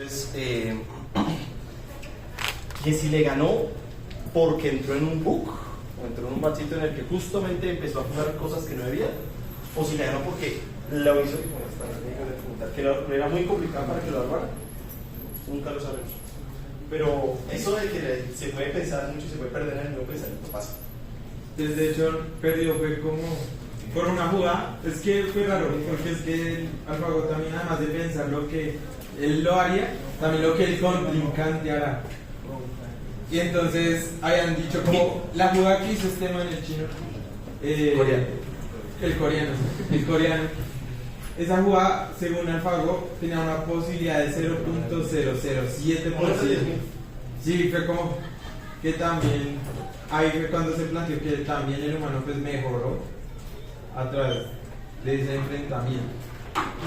Entonces, que si le ganó porque entró en un bug o entró en un machito en el que justamente empezó a jugar cosas que no debía, o si le ganó porque lo hizo que era muy complicado para que lo armara, nunca lo sabemos. Pero eso de que se puede pensar mucho y se puede perder en el mismo pensamiento pasa. Entonces, de hecho, perdió fue como por una jugada. Es que fue raro, porque es que AlphaGo también, además de pensar lo que él lo haría, también lo que el contrincante hará. Y entonces habían dicho como la jugada que hizo este man, el chino, el coreano, esa jugada, según AlphaGo, tenía una posibilidad de 0.007%. Sí, fue como que también, ahí fue cuando se planteó que también el humano pues mejoró a través de ese enfrentamiento.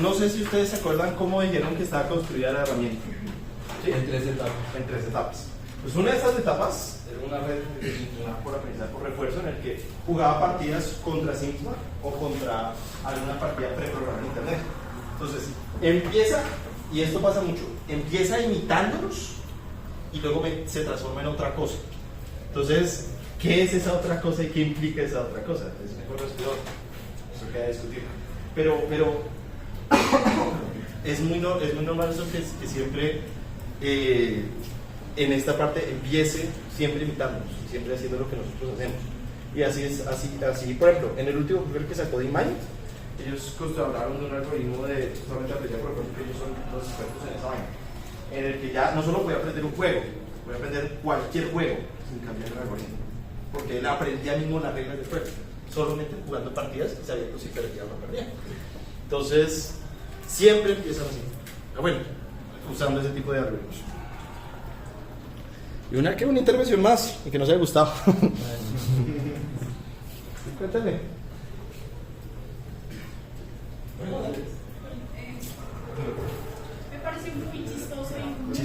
No sé si ustedes se acuerdan cómo dijeron que estaba construida la herramienta. ¿Sí? En 3 etapas. En 3 etapas. Pues una de esas etapas era una red por aprendizaje por refuerzo en el que jugaba partidas contra sí misma o contra alguna partida preprogramada en internet. Entonces, empieza, y esto pasa mucho, empieza imitándonos y luego se transforma en otra cosa. Entonces, ¿qué es esa otra cosa y qué implica esa otra cosa? Es mejor respirar. Eso queda discutir. Pero es muy normal eso que siempre en esta parte empiece siempre imitándonos, siempre haciendo lo que nosotros hacemos. Y así, por ejemplo, en el último papel que sacó DeepMind, ellos hablaron de un algoritmo de justamente aprender por ejemplo, que ellos son los expertos en esa vaina, en el que ya no solo voy a aprender un juego, voy a aprender cualquier juego sin cambiar el algoritmo, porque él aprendía mismo las reglas del juego, solamente jugando partidas y sabiendo si perdía o no perdía. Entonces, siempre empiezan así, bueno, usando ese tipo de algoritmos. Y una intervención más, y que nos haya gustado. Cuéntame. Me pareció muy chistoso y muy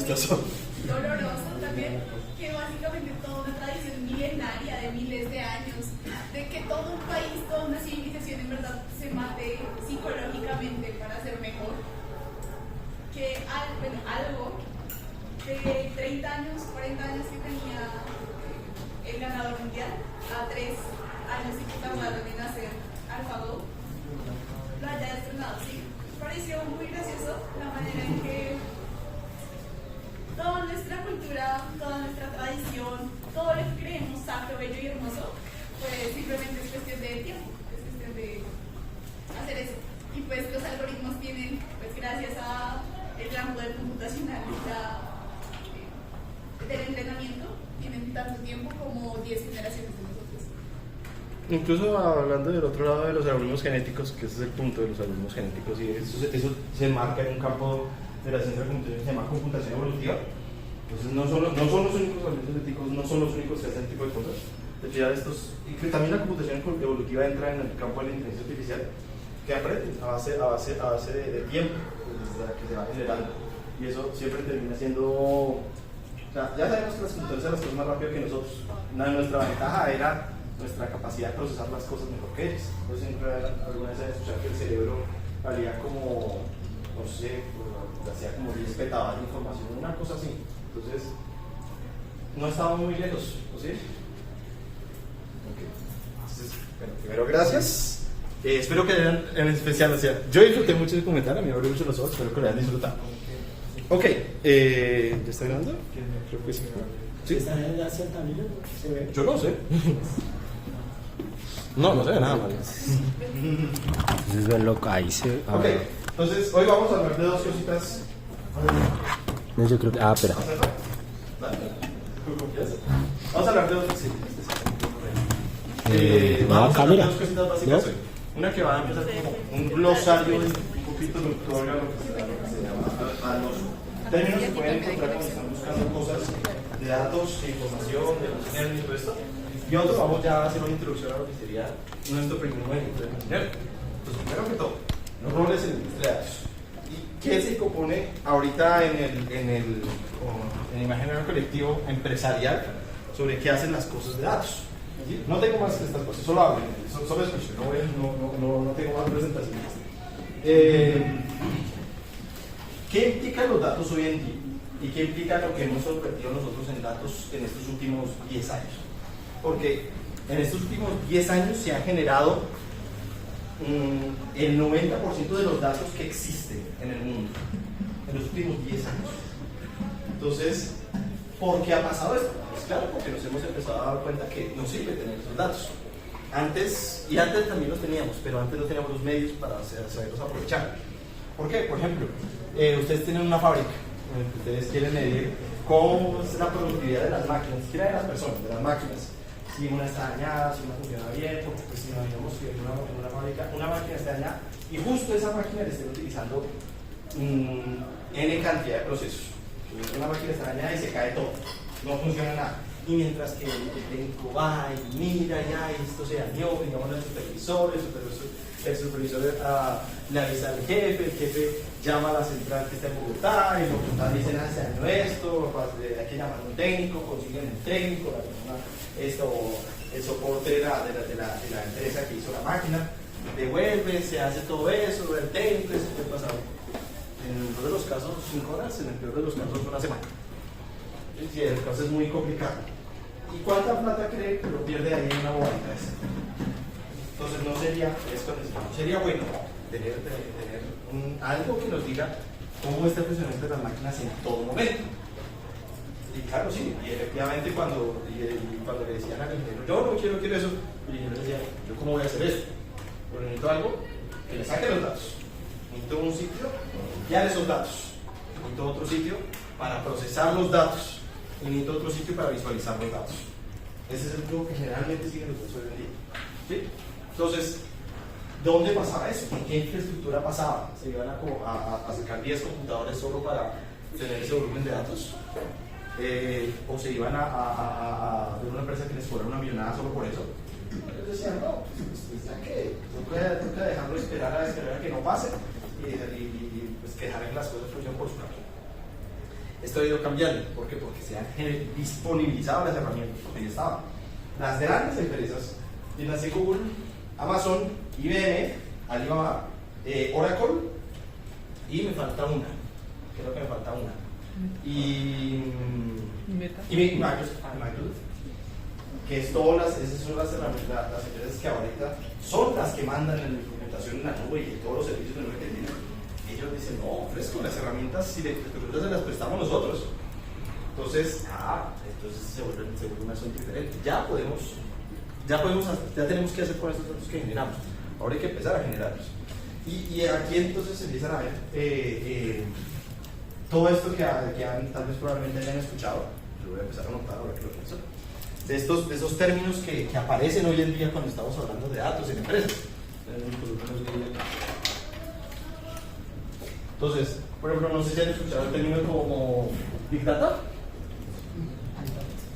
doloroso también, que básicamente toda una tradición milenaria de miles de años, de que todo un país, toda una civilización en verdad se mate psicológicamente para ser mejor, que algo de 30 años, 40 años que tenía el ganador mundial, a 3 años y que tardaron en hacer AlphaGo, lo haya destronado. Sí, pareció muy gracioso la manera en que toda nuestra cultura, toda nuestra tradición, todo lo que creemos sacro, bello y hermoso, pues simplemente es cuestión de tiempo, es cuestión de hacer eso. Y pues los algoritmos tienen, pues gracias a el gran poder computacional del entrenamiento, tienen tanto tiempo como 10 generaciones de nosotros. Incluso hablando del otro lado de los algoritmos genéticos, que ese es el punto de los algoritmos genéticos, y eso se marca en un campo de la ciencia de la computación que se llama computación evolutiva. Entonces no son los únicos algoritmos genéticos, no son los únicos que hacen este tipo de cosas. De hecho, y que también la computación evolutiva entra en el campo de la inteligencia artificial, que aprende a base de tiempo, que se va generando. Y eso siempre termina siendo... O sea, ya sabemos que las computadoras hacen las cosas más rápido que nosotros. Nuestra ventaja era nuestra capacidad de procesar las cosas mejor que ellos. Entonces siempre alguna vez escuchado que el cerebro valía como, no sé, hacía como 10 petabytes de información, una cosa así. Entonces, no estábamos muy lejos, ¿no? ¿Sí? Okay. Entonces, bueno, primero gracias. Espero que en especial, o sea, yo disfruté mucho de comentar, a mí me abrió mucho los ojos, espero que lo hayan disfrutado. Ok, ¿ya está grabando? Creo que sí. ¿Sí? ¿Está en el Asia también? ¿Se ve? Yo no sé. No se ve nada mal. Entonces ven loco, ahí se... Ok, entonces hoy vamos a hablar de dos cositas. No, yo creo que... espera. Vamos a hablar de dos cositas. No, Vamos a hablar de cámara. dos cositas básicas hoy. Una que va a empezar como un glosario un poquito introductorio a lo que se llama a los términos que pueden encontrar cuando están buscando cosas de datos, de información, de machine learning y todo esto. Y otro, vamos ya a hacer una introducción a lo que sería nuestro primer movimiento de machine learning. Entonces, primero que todo, los roles en la industria de datos. ¿Y qué se compone ahorita en el imaginario colectivo empresarial sobre qué hacen las cosas de datos? ¿Sí? No tengo más que estas cosas, solo hablo, solo escucho, no tengo más presentaciones. ¿Qué ¿Qué implican los datos hoy en día? ¿Y qué implica lo que hemos convertido nosotros en datos en estos últimos 10 años? Porque en estos últimos 10 años se ha generado el 90% de los datos que existen en el mundo, en los últimos 10 años. Entonces, ¿por qué ha pasado esto? Pues claro, porque nos hemos empezado a dar cuenta que no sirve tener esos datos. Antes también los teníamos, pero antes no teníamos los medios para saberlos aprovechar. ¿Por qué? Por ejemplo, ustedes tienen una fábrica, ustedes quieren medir cómo es la productividad de las máquinas, ni siquiera de las personas, de las máquinas. Si una está dañada, si una funciona bien, porque pues si imaginamos que en una fábrica una máquina está dañada y justo esa máquina le estén utilizando N cantidad de procesos. Una máquina está dañada y se cae todo, no funciona nada. Y mientras que el técnico va y mira, ya esto se dañó, digamos al supervisor, el supervisor le avisa al jefe, el jefe llama a la central que está en Bogotá, y en Bogotá dicen, se dañó esto, hay que llamar a un técnico, consiguen un técnico, la persona, el soporte de la empresa que hizo la máquina, devuelve, se hace todo eso, el técnico, eso puede pasar. En el mejor de los casos 5 horas, en el peor de los casos una semana. Sí, el caso es muy complicado. ¿Y cuánta plata cree que lo pierde ahí en una bobadita esa? Entonces no sería bueno tener algo que nos diga cómo está el funcionamiento de las máquinas en todo momento. Y claro, sí, y efectivamente cuando le decían al ingeniero, yo no quiero eso, el ingeniero decía, ¿yo cómo voy a hacer eso? Pero necesito algo que le saque los datos. Necesito un sitio ya de esos datos. Necesito otro sitio para procesar los datos. Y necesito otro sitio para visualizar los datos. Ese es el truco que generalmente siguen los datos hoy en día. ¿Sí? Entonces, ¿dónde pasaba eso? ¿En qué infraestructura pasaba? ¿Se iban a sacar 10 computadores solo para tener ese volumen de datos? ¿O se iban a ver una empresa que les cobrara una millonada solo por eso? Ellos decían, no, pues ya que toca dejarlo esperar a que no pase y pues que dejar que las cosas funcionen por su lado. Esto ha ido cambiando. ¿Por qué? Porque se han disponibilizado las herramientas, porque ya estaban. Las grandes empresas, díganse Google, Amazon, IBM, Alibaba, Oracle, y me falta una. Creo que me falta una. Y Microsoft, que es todas esas son las herramientas, las empresas que ahorita son las que mandan en la implementación en la nube y en todos los servicios de nube que tienen. Ellos dicen, no, fresco, las herramientas, si se las prestamos nosotros. Entonces se vuelve un asunto diferente. Ya tenemos que hacer con estos datos que generamos. Ahora hay que empezar a generarlos. Y aquí entonces se empiezan a ver todo esto que tal vez probablemente hayan escuchado. Yo voy a empezar a notar ahora que lo pienso. De esos términos que aparecen hoy en día cuando estamos hablando de datos en empresas. Entonces, por ejemplo, no sé si han escuchado el término como Big Data,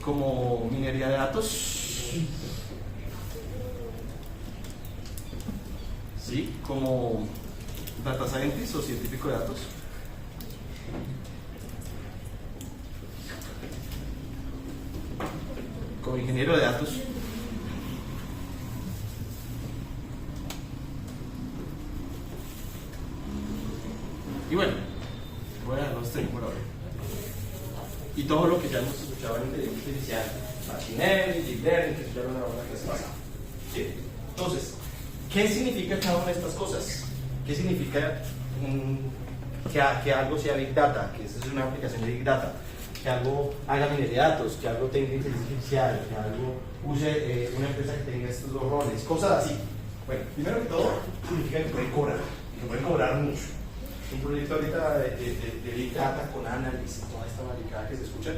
como minería de datos, ¿sí? Como Data Scientist o científico de datos. Como ingeniero de datos. Y bueno, voy a dejar los tres por ahora. Y todo lo que ya hemos escuchado en inteligencia artificial, machine learning, deep learning, que ya lo hablamos la clase pasada. ¿Sí? Entonces, ¿qué significa cada una de estas cosas? ¿Qué significa que algo sea Big Data? Que esa es una aplicación de Big Data. Que algo haga minería de datos, que algo tenga inteligencia artificial, que algo use una empresa que tenga estos dos roles, cosas así. Bueno, primero que todo, significa que pueden cobrar, que pueden cobrar mucho. Un proyecto ahorita de Big Data con análisis, toda esta maricada que se escucha,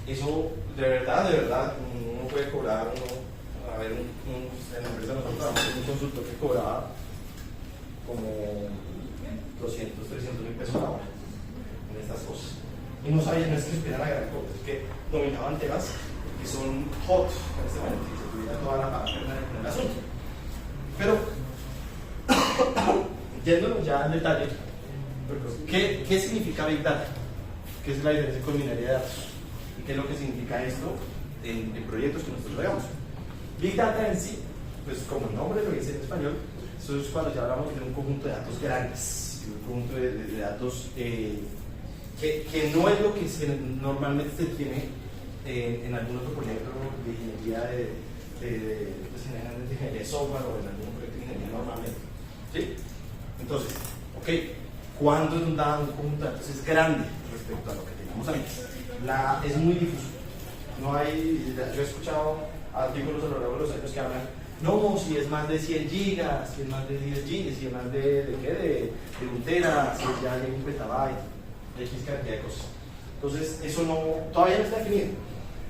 eso de verdad, uno puede cobrar, en la empresa nosotros trabajamos un consultor que cobraba como 200, 300 mil pesos a la hora en estas cosas. Y no sabían, no es que esperar a gran cosa, es que dominaban temas que son hot en este momento, y se tuviera toda la parafernalia en el asunto. Pero, yéndonos ya al detalle, ¿qué significa Big Data? ¿Qué es la diferencia con minería de datos? ¿Y qué es lo que significa esto en proyectos que nosotros hagamos? Big Data en sí, pues como el nombre lo dice en español, eso es cuando ya hablamos de un conjunto de datos grandes, un conjunto de datos que no es lo que normalmente se tiene en algún otro proyecto de ingeniería de software o en algún proyecto de ingeniería normalmente. ¿Sí? Entonces, ok, ¿cuándo es un dado computador? Entonces es grande respecto a lo que teníamos antes. Es muy difuso. No hay, yo he escuchado artículos a lo largo de los años que hablan, no, si es más de 100 gigas, si es más de 10 gigas, si es más de 1 tera, si ya hay 1 petabyte, X cantidad de cosas. Entonces, eso todavía no está definido.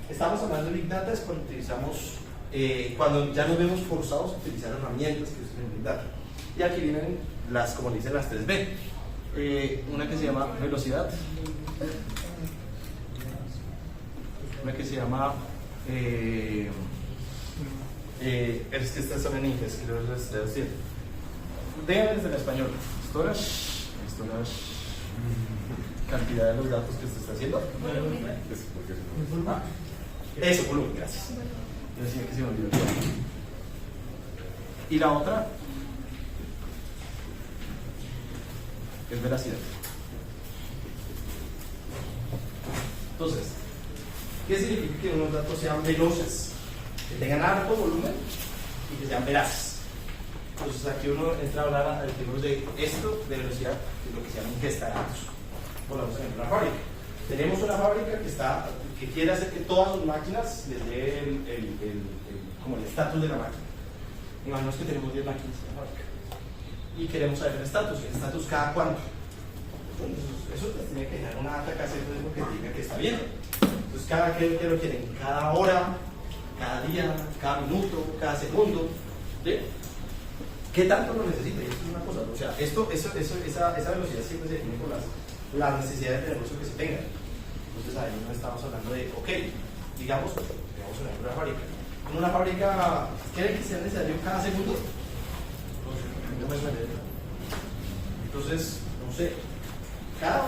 Estamos hablando de Big Data es cuando utilizamos, cuando ya nos vemos forzados a utilizar herramientas que usan Big Data. Y aquí vienen como dicen las 3B. Una que se llama velocidad, una que se llama es que estas son en inglés, que lo les estoy diciendo. Déjenme desde el español. Storage, cantidad de los datos que se está haciendo. Eso, volumen, gracias. Yo decía que se me olvidó. Y la otra es veracidad. Entonces, ¿qué significa que unos datos sean veloces? Que tengan alto volumen y que sean veraces. Entonces aquí uno entra a hablar a términos de esto, de velocidad, que es lo que se llama ingesta de datos. Por ejemplo, una fábrica. Tenemos una fábrica que quiere hacer que todas sus máquinas les dé como el estatus de la máquina. Imaginemos que tenemos 10 máquinas en la fábrica y queremos saber el estatus cada cuánto. Entonces, eso tiene que generar una data cassette que diga que está bien. Entonces, ¿qué lo quieren? Cada hora, cada día, cada minuto, cada segundo. ¿Sí? ¿Qué tanto lo necesita? Y esto es una cosa. O sea, esa velocidad siempre se define por las necesidades de negocio que se tengan. Entonces, ahí no estamos hablando de, ok, digamos una fábrica. En una fábrica, ¿quieren que sea necesario cada segundo? Entonces, no sé, cada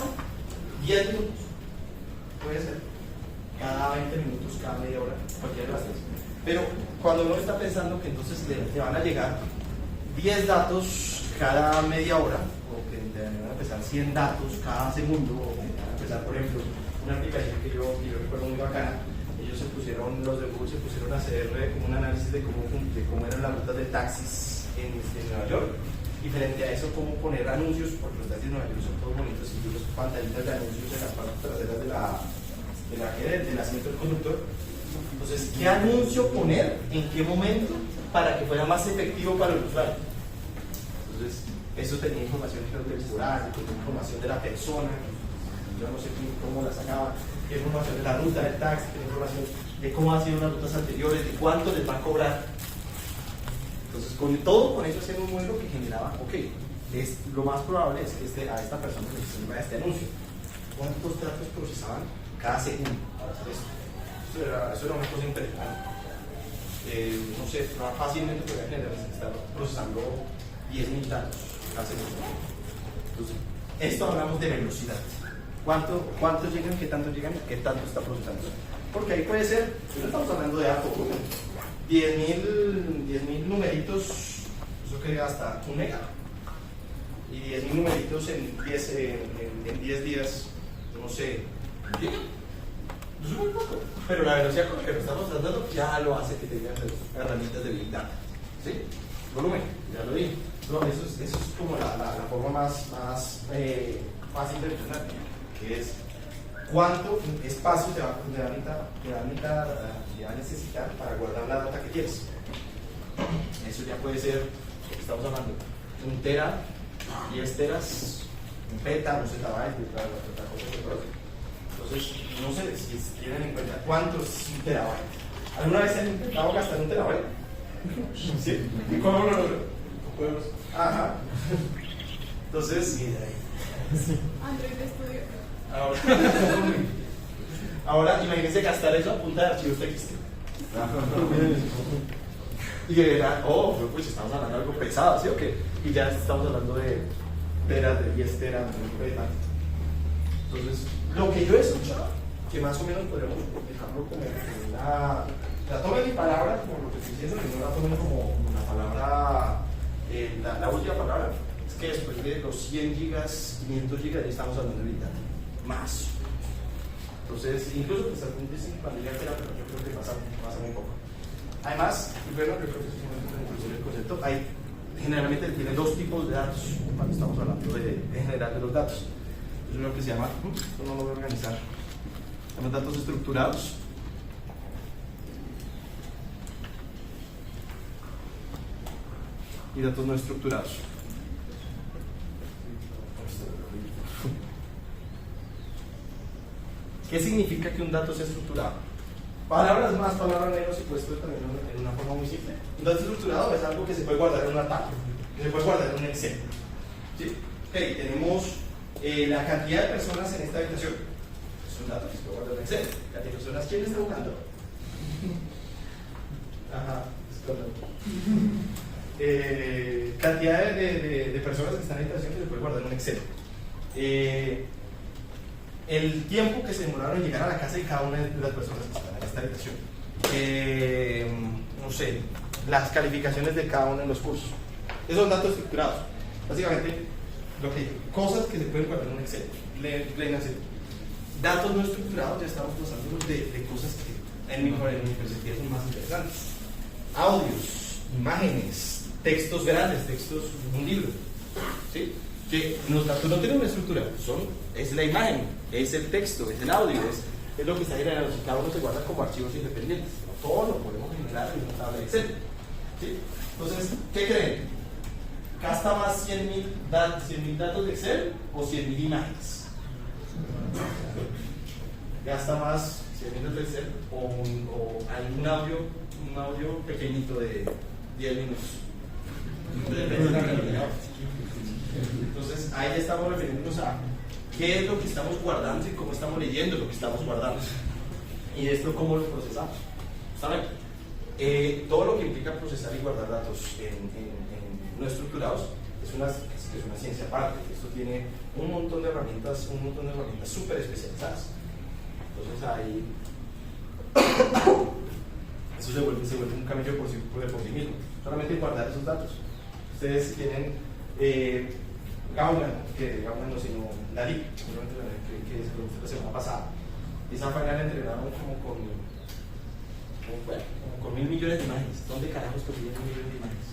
10 minutos puede ser, cada 20 minutos, cada media hora, cualquiera de las tres. Pero cuando uno está pensando que entonces le van a llegar 10 datos cada media hora, o que le van a empezar 100 datos cada segundo, o que van a empezar, por ejemplo, una aplicación que yo recuerdo muy bacana. Ellos los de Google se pusieron a hacer un análisis de cómo eran las rutas de taxis en Nueva York, y frente a eso cómo poner anuncios, porque los taxis de Nueva York son todos bonitos, incluso pantallitas de anuncios en las partes traseras del asiento del conductor. Entonces, ¿qué anuncio poner en qué momento para que fuera más efectivo para el usuario? Entonces, eso tenía información geotemporal, tenía información de la persona, yo no sé cómo la sacaba, qué información de la ruta del taxi, qué información de cómo han sido las rutas anteriores, de cuánto les va a cobrar. Entonces, con eso hacer un modelo que generaba, ok, lo más probable es que a esta persona le sirva este anuncio. ¿Cuántos datos procesaban cada segundo para hacer esto? Eso era una cosa impresionante. No sé, fácilmente podría generar estar procesando 10.000 datos cada segundo. Entonces, esto hablamos de velocidad. ¿Cuántos llegan? ¿Qué tanto llegan? ¿Qué tanto está procesando? Porque ahí puede ser, no estamos hablando de alto volumen, 10.000 numeritos, eso que hasta 1 mega, y 10.000 numeritos en 10 días, no sé, ¿un giga? No es muy poco, pero la velocidad con la que lo estamos tratando ya lo hace que tengan herramientas de Big Data. ¿Sí? Volumen, ya lo dije. No, eso es como la forma más fácil de entender, que es cuánto espacio te va a necesitar para guardar la data que quieres. Eso ya puede ser, lo que estamos hablando, 1 tera, 10 teras, 1 peta, 1 zettabyte, otra cosa que puede. Entonces, no sé si tienen en cuenta cuánto es 1 terabyte. ¿Alguna vez se han intentado gastar 1 terabyte? ¿Sí? ¿Y cómo lo logran? Ajá. Entonces, Android Studio. Ahora imagínense gastar eso a punta de archivos TXT. Y que verán, pues estamos hablando de algo pesado, ¿sí o qué? Y ya estamos hablando de teras, de 10 teras, de peta. Entonces, lo que yo he escuchado, que más o menos podríamos dejarlo como una. La tomen mi palabra como lo que estoy diciendo, y no la tomen como una palabra, la última palabra, es que después de los 100 gigas, 500 gigas, ya estamos hablando de Big Data. más. Entonces, incluso pues algún pandilla pero yo creo que pasa muy poco. Además, bueno, yo creo que es un momento de introducir el concepto. Hay generalmente tiene dos tipos de datos cuando estamos hablando en general de los datos. Es lo que se llama, esto no lo voy a organizar, son los datos estructurados. Y datos no estructurados. ¿Qué significa que un dato sea estructurado? Palabras más, palabras menos, y puesto también en una forma muy simple. Un dato estructurado es algo que se puede guardar en una tabla, que se puede guardar en un Excel. ¿Sí? Okay, tenemos la cantidad de personas en esta habitación. Es un dato que se puede guardar en Excel. La cantidad de personas, ¿quién está jugando? Ajá, cantidad de personas que están en la habitación que se puede guardar en un Excel. El tiempo que se demoraron en llegar a la casa de cada una de las personas que están en esta habitación. No sé, las calificaciones de cada uno de los cursos. Esos son datos estructurados. Básicamente, lo que cosas que se pueden guardar en un Excel. Datos no estructurados, ya estamos pasando de cosas que en mi perspectiva son más interesantes. Audios, imágenes, textos grandes, textos, un libro. ¿Sí? Que los datos no tienen una estructura, es la imagen, es el texto, es el audio, es lo que está generado, y cada uno se guarda como archivos independientes. No todo lo podemos generar en una tabla de Excel. ¿Sí? Entonces, ¿qué creen? ¿Gasta más 100.000 datos de Excel o 100.000 imágenes? ¿Gasta más 100.000 datos de Excel o hay un audio pequeñito de 10 minutos? Entonces, ahí estamos refiriéndonos a qué es lo que estamos guardando y cómo estamos leyendo lo que estamos guardando. Y esto, cómo lo procesamos. ¿Saben? Todo lo que implica procesar y guardar datos no estructurados es una ciencia aparte. Esto tiene un montón de herramientas súper especializadas. Entonces, ahí eso se vuelve un camello por sí mismo. Solamente guardar esos datos. Ustedes tienen Gauman, no, sino Dalí, que se produjo la semana pasada. Esa vaina la entrenaron como con 1.000 millones de imágenes. ¿Dónde carajos consiguieron 1.000 millones de imágenes?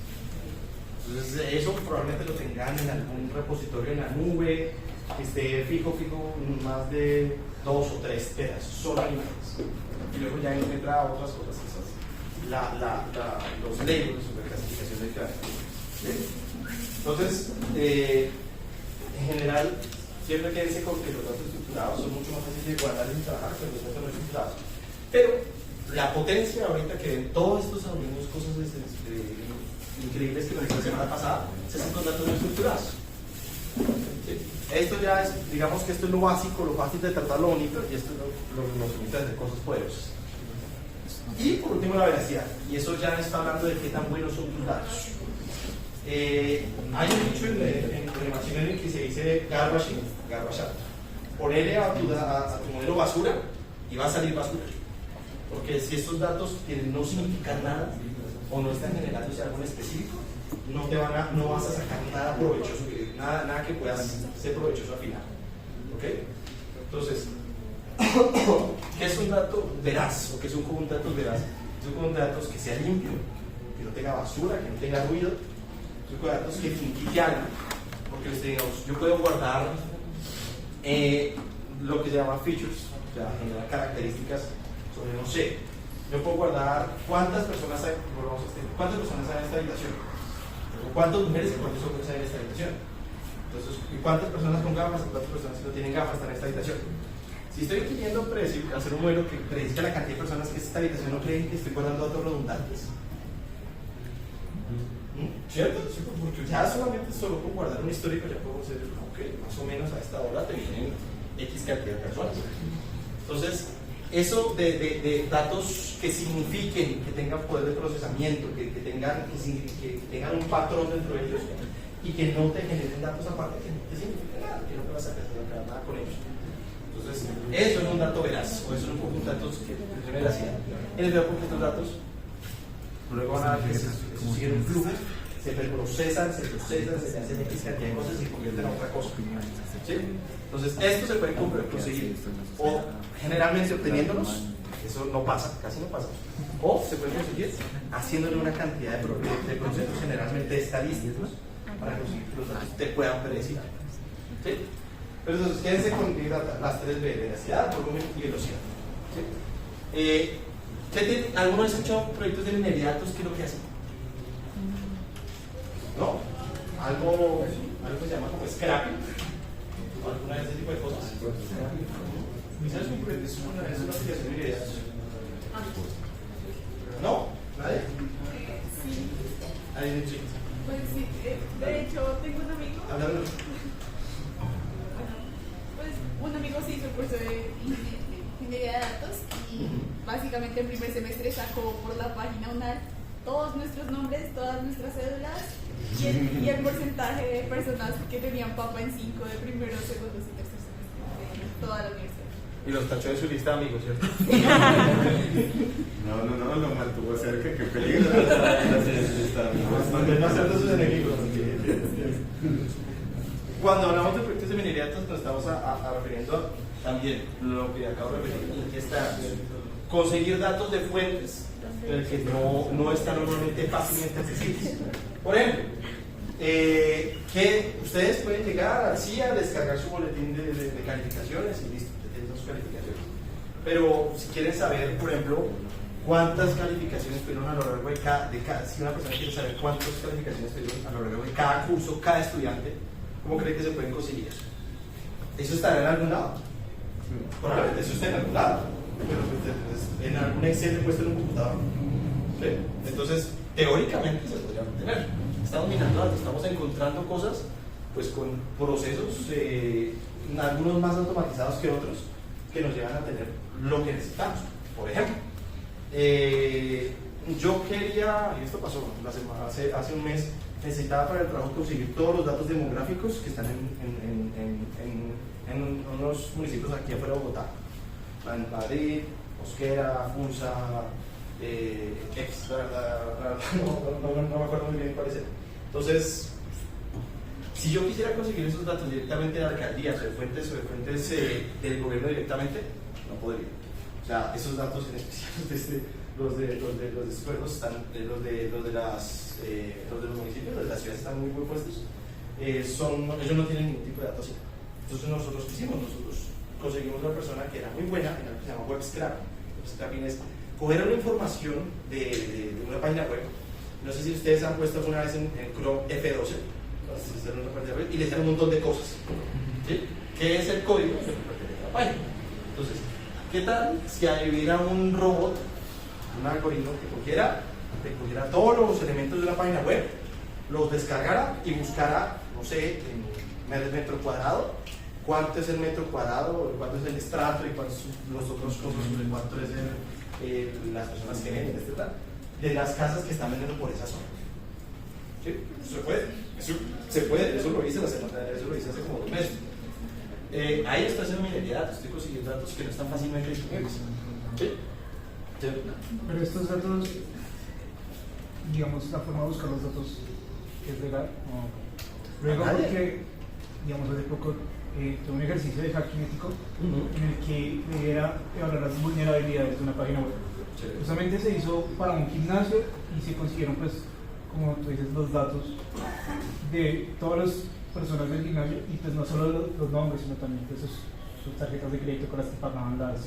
Entonces, eso probablemente lo tengan en algún repositorio en la nube, que esté fijo, más de 2 o 3 teras, solo imágenes. Y luego ya entra otras cosas, quizás los labels de clasificación de cada. Entonces, en general, siempre quédense con que los datos estructurados son mucho más fáciles de guardar y de trabajar que los datos no estructurados. Pero la potencia ahorita que ven todos estos alumnos, cosas increíbles que nos hizo la semana pasada, se hacen con datos no estructurados. ¿Sí? Esto ya es, digamos que esto es lo básico, lo fácil de tratar, lo bonito, y esto nos permite hacer cosas poderosas. Y por último, la veracidad. Y eso ya está hablando de qué tan buenos son tus datos. Hay un dicho en Machine Learning que se dice garbage in, garbage out. Ponele a tu modelo basura y va a salir basura. Porque si estos datos no significan nada o no están generándose algo en específico, no vas a sacar nada provechoso, nada que pueda ser provechoso al final. ¿Ok? Entonces, ¿qué es un dato veraz? ¿O qué es un conjunto de datos veraz? Es un conjunto de datos que sea limpio, que no tenga basura, que no tenga ruido. Es un conjunto de datos que signifique algo. Porque digamos, yo puedo guardar lo que se llama features, o sea, generar características sobre, no sé, yo puedo guardar cuántas personas hay en esta habitación, o cuántas mujeres y cuántos hombres hay en esta habitación. Entonces, ¿y cuántas personas con gafas y cuántas personas que no tienen gafas están en esta habitación? Si estoy queriendo hacer un modelo que predizca la cantidad de personas que en esta habitación, no creen que estoy guardando datos redundantes. ¿Cierto? Sí, porque ya solamente solo con guardar un histórico ya puedo hacer, más o menos a esta hora te vienen X cantidad de personas. Entonces, eso de datos que signifiquen, que tengan poder de procesamiento, que tengan un patrón dentro de ellos y que no te generen datos aparte, que no te significan nada, que no te vas a sacar nada con ellos. Entonces, eso es un dato veraz, o eso es un conjunto de datos que tiene veracidad. En el porque estos datos luego van a siguen un flujo se procesan, se hacen X cantidad de cosas y se convierten en otra cosa. ¿Sí? Entonces, esto se puede conseguir o generalmente obteniéndolos, eso no pasa, casi no pasa, o se puede conseguir haciéndole una cantidad de procesos generalmente estadísticos para conseguir que los datos te puedan predecir. ¿Sí? Pero entonces, quédense con Big Data, las 3 B, veracidad, volumen y velocidad. ¿Sí? ¿Alguno vez ha hecho proyectos de minería de datos? ¿Qué es lo que hacen? ¿No? Algo que se llama como scrapping. ¿Alguna de ese tipo de cosas? ¿Sabes un proyecto? Es una aplicación de minería de datos. ¿No? ¿Nadie? Sí. ¿Alguien sí? Pues sí, de hecho tengo un amigo. Háblalo. Pues un amigo se hizo el curso de ingeniería de datos y básicamente en primer semestre sacó por la página UNAR todos nuestros nombres, todas nuestras cédulas y el porcentaje de personas que tenían papa en 5 de primero, segundo y tercer semestre de toda la universidad. Y los tachó de su lista de amigos, ¿cierto? No, lo mantuvo cerca, qué peligro. Mantener más cerca de sus enemigos. Cuando hablamos de proyectos de minería de datos, nos estamos refiriendo a también lo que acabo de referir, que está conseguir datos de fuentes que no están normalmente fácilmente accesibles. Por ejemplo, que ustedes pueden llegar al CIA a descargar su boletín de calificaciones y listo, tienen sus calificaciones. Pero si quieren saber, por ejemplo, cuántas calificaciones tuvieron a lo largo de cada, si una persona quiere saber cuántas calificaciones tuvieron a lo largo de cada curso, cada estudiante, ¿cómo creen que se pueden conseguir eso? ¿Eso estará en algún lado? Probablemente eso esté en algún lado, pero pues, en algún Excel puesto en un computador. ¿Sí? Entonces, teóricamente se podría obtener. Estamos mirando datos, estamos encontrando cosas pues con procesos, algunos más automatizados que otros, que nos llevan a tener lo que necesitamos. Por ejemplo, yo quería, y esto pasó hace un mes, necesitaba para el trabajo conseguir todos los datos demográficos que están en unos municipios aquí afuera de Bogotá. En Madrid, Mosquera, Funza, no me acuerdo muy bien cuál es. Entonces, si yo quisiera conseguir esos datos directamente de alcaldías o de fuentes del gobierno directamente, no podría. O sea, esos datos en especial los de estos pueblos están, los de los municipios, los de las ciudades están muy puestos. Ellos no tienen ningún tipo de datos así. Entonces nosotros ¿qué hicimos? Nosotros conseguimos una persona que era muy buena en algo que se llama web scrapping. Web scrapping es coger una información de una página web. No sé si ustedes han puesto alguna vez en Chrome F12 y le sale un montón de cosas. ¿Sí? ¿Qué es el código? Que pertenece a la página. Entonces, ¿qué tal si hubiera un robot, un algoritmo que cogiera todos los elementos de una página web, los descargara y buscara, no sé, en metro cuadrado, cuánto es el metro cuadrado, cuánto es el estrato y cuántos son los otros costos, cuánto es las personas que venden, etc. De las casas que están vendiendo por esa zona. ¿Sí? Eso se puede, eso lo hice hace como 2 meses. Ahí estoy haciendo minería de datos, estoy consiguiendo datos que no están fácilmente disponibles. ¿Sí? ¿Sí? Pero estos datos, digamos, la forma de buscar los datos es legal. Luego, porque, digamos, hace poco tuve un ejercicio de hacking ético en el que debiera evaluar las vulnerabilidades de una página web. Sí. Justamente se hizo para un gimnasio y se consiguieron, pues, como tú dices, los datos de todas las personas del gimnasio y pues no solo los nombres, sino también pues, sus tarjetas de crédito con las que pagaban las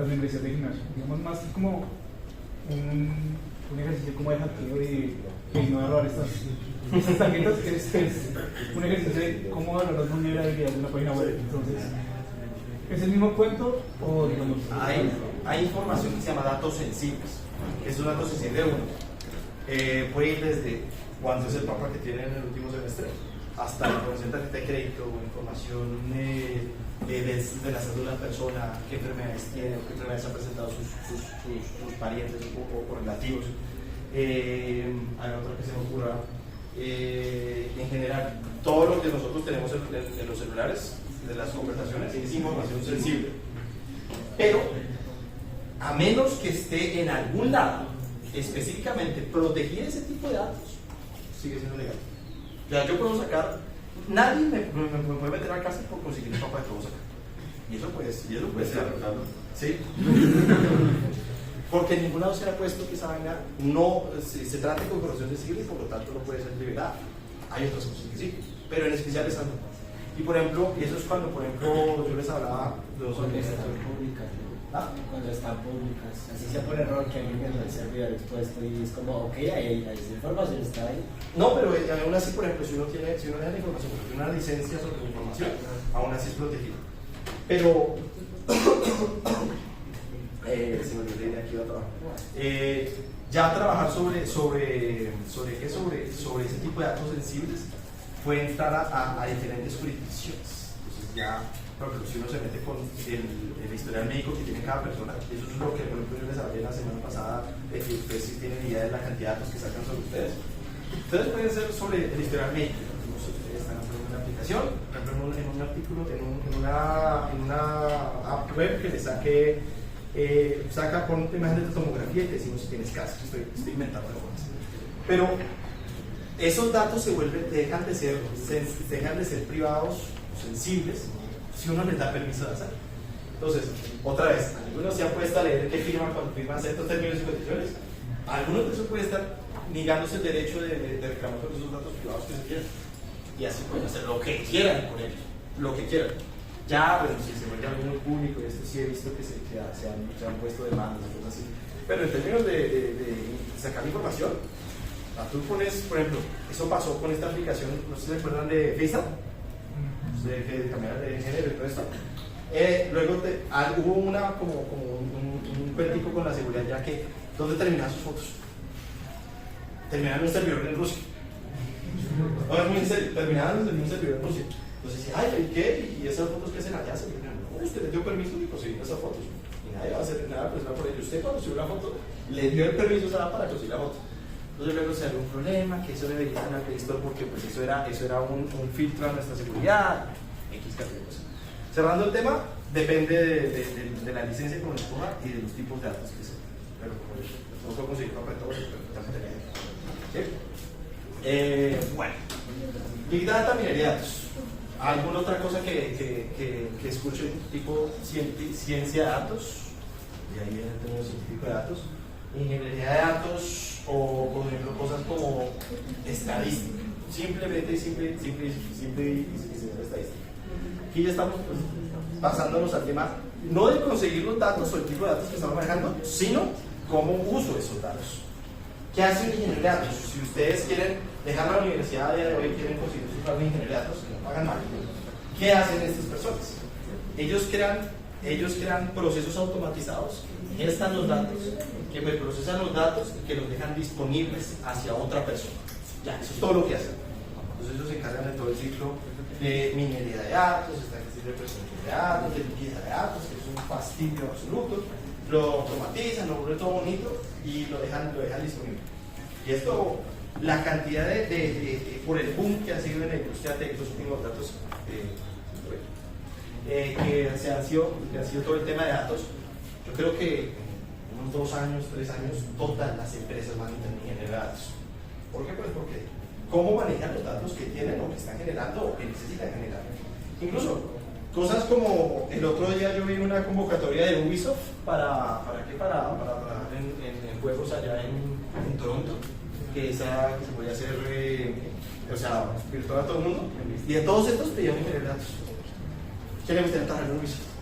membresías de gimnasio. Digamos, más que como un ejercicio como de hackeo de no evaluar estas tarjetas, es un ejercicio de cómo evaluar las vulnerabilidades de una página web. Entonces, ¿es el mismo cuento o digamos? Hay información que se llama datos sensibles. Es un dato sensible de uno. Puede ir desde cuánto es el papá que tiene en el último semestre hasta la información de tarjeta de crédito, información de la salud de la persona, qué enfermedades tiene, qué enfermedades han presentado sus parientes o relativos. Hay otra que se me ocurra. En general, todo lo que nosotros tenemos en los celulares, de las conversaciones, es información sensible. Pero, a menos que esté en algún lado específicamente protegir ese tipo de datos, sigue siendo legal. Ya yo puedo sacar, nadie me puede meter a la cárcel por conseguir el mapa de todo sacar. Y eso puede ser, ¿no? ¿Sí? Porque ningún lado se ha puesto que esa vaina no se trate con corrupción sensible y por lo tanto no puede ser liberada. Hay otras cosas que sí, pero en especial esa no. Y por ejemplo, y eso es cuando, por ejemplo, yo les hablaba de dos Cuando están organizaciones. públicas, ¿no? ¿Ah? Cuando están públicas. Así sea por error que alguien dejó el servidor expuesto y es como, ok, ahí esa información está ahí. No, pero aún así, por ejemplo, si uno deja la información, porque una licencia sobre la información, aún así es protegido. Pero se me olvidó la idea que iba a trabajar. Ya trabajar sobre ese tipo de datos sensibles puede entrar a diferentes jurisdicciones. Entonces ya, por ejemplo, si uno se mete con el historial médico que tiene cada persona, eso es lo que, por ejemplo, yo les hablé la semana pasada, de que ustedes sí tienen idea de la cantidad de datos que sacan sobre ustedes. Ustedes pueden ser sobre el historial médico. Ustedes están haciendo una aplicación, por ejemplo, en un artículo, en una app web que le saca con imagen de tomografía y te decimos si tienes cáncer. Estoy inventando algo más. Pero esos datos dejan de ser privados o sensibles si uno les da permiso de hacerlo. Entonces, otra vez, alguno se ha puesto a leer qué firman cuando firman ciertos términos y condiciones. Algunos de esos pueden estar negándose el derecho de reclamar todos esos datos privados que se quieran. Y así pueden hacer lo que quieran con ellos, lo que quieran. Ya, bueno, si se vuelve algo muy público, y esto sí he visto que se han puesto demandas y cosas así. Pero en términos de sacar información, tú pones, por ejemplo, eso pasó con esta aplicación, no sé si se acuerdan de FaceTime, de cambiar de género y todo esto. Luego hubo un cuentico con la seguridad, ya que ¿dónde terminaban sus fotos? Terminaban en un servidor en Rusia. Ahora, muy en serio, terminaban en un servidor en Rusia. Entonces, ay, ¿y qué? ¿Y esas fotos que hacen allá? Se miran, no, usted le dio permiso de conseguir esas fotos. Y nadie va a hacer nada personal por ello. Usted cuando subió la foto, le dio el permiso para conseguir la foto. Entonces luego se abrió un problema, que eso debería estar en el Play Store porque pues eso era un filtro a nuestra seguridad, X cantidad de cosas. Cerrando el tema, depende de la licencia que uno escoja y de los tipos de datos que se. Pero como yo, no puedo conseguir para todos, pero también ¿sí? Bueno, Big Data, minería de datos. ¿Alguna otra cosa que escuchen tipo ciencia de datos? Y ahí viene el término científico de datos. Ingeniería de datos o, por ejemplo, cosas como estadística. Simplemente simple estadística. Aquí ya estamos pues, pasándonos al tema no de conseguir los datos o el tipo de datos que estamos manejando, sino cómo uso esos datos. ¿Qué hace un ingeniero de datos? Si ustedes quieren dejar la universidad a día de hoy y quieren conseguir su plan de ingeniero de datos, que no pagan mal, ¿qué hacen estas personas? Ellos crean procesos automatizados, gestan los datos, que procesan los datos y que los dejan disponibles hacia otra persona. Ya, eso es todo lo que hacen. Entonces ellos se encargan de todo el ciclo de minería de datos, de presentación de datos, de liquidez de datos, que es un fastidio absoluto. Lo automatizan, lo vuelven todo bonito y lo dejan disponible. Y esto, la cantidad por el boom que ha sido en la industria de estos últimos datos, que ha sido todo el tema de datos, yo creo que en unos 2 años, 3 años, todas las empresas van a tener datos. ¿Por qué? Pues porque cómo manejan los datos que tienen o que están generando o que necesitan generar. Incluso cosas como el otro día yo vi una convocatoria de Ubisoft para trabajar en juegos allá en Toronto, que se podía hacer virtual a todo el mundo, y de todos estos pedían generar datos. ¿Quién le gustaría trabajar en Ubisoft?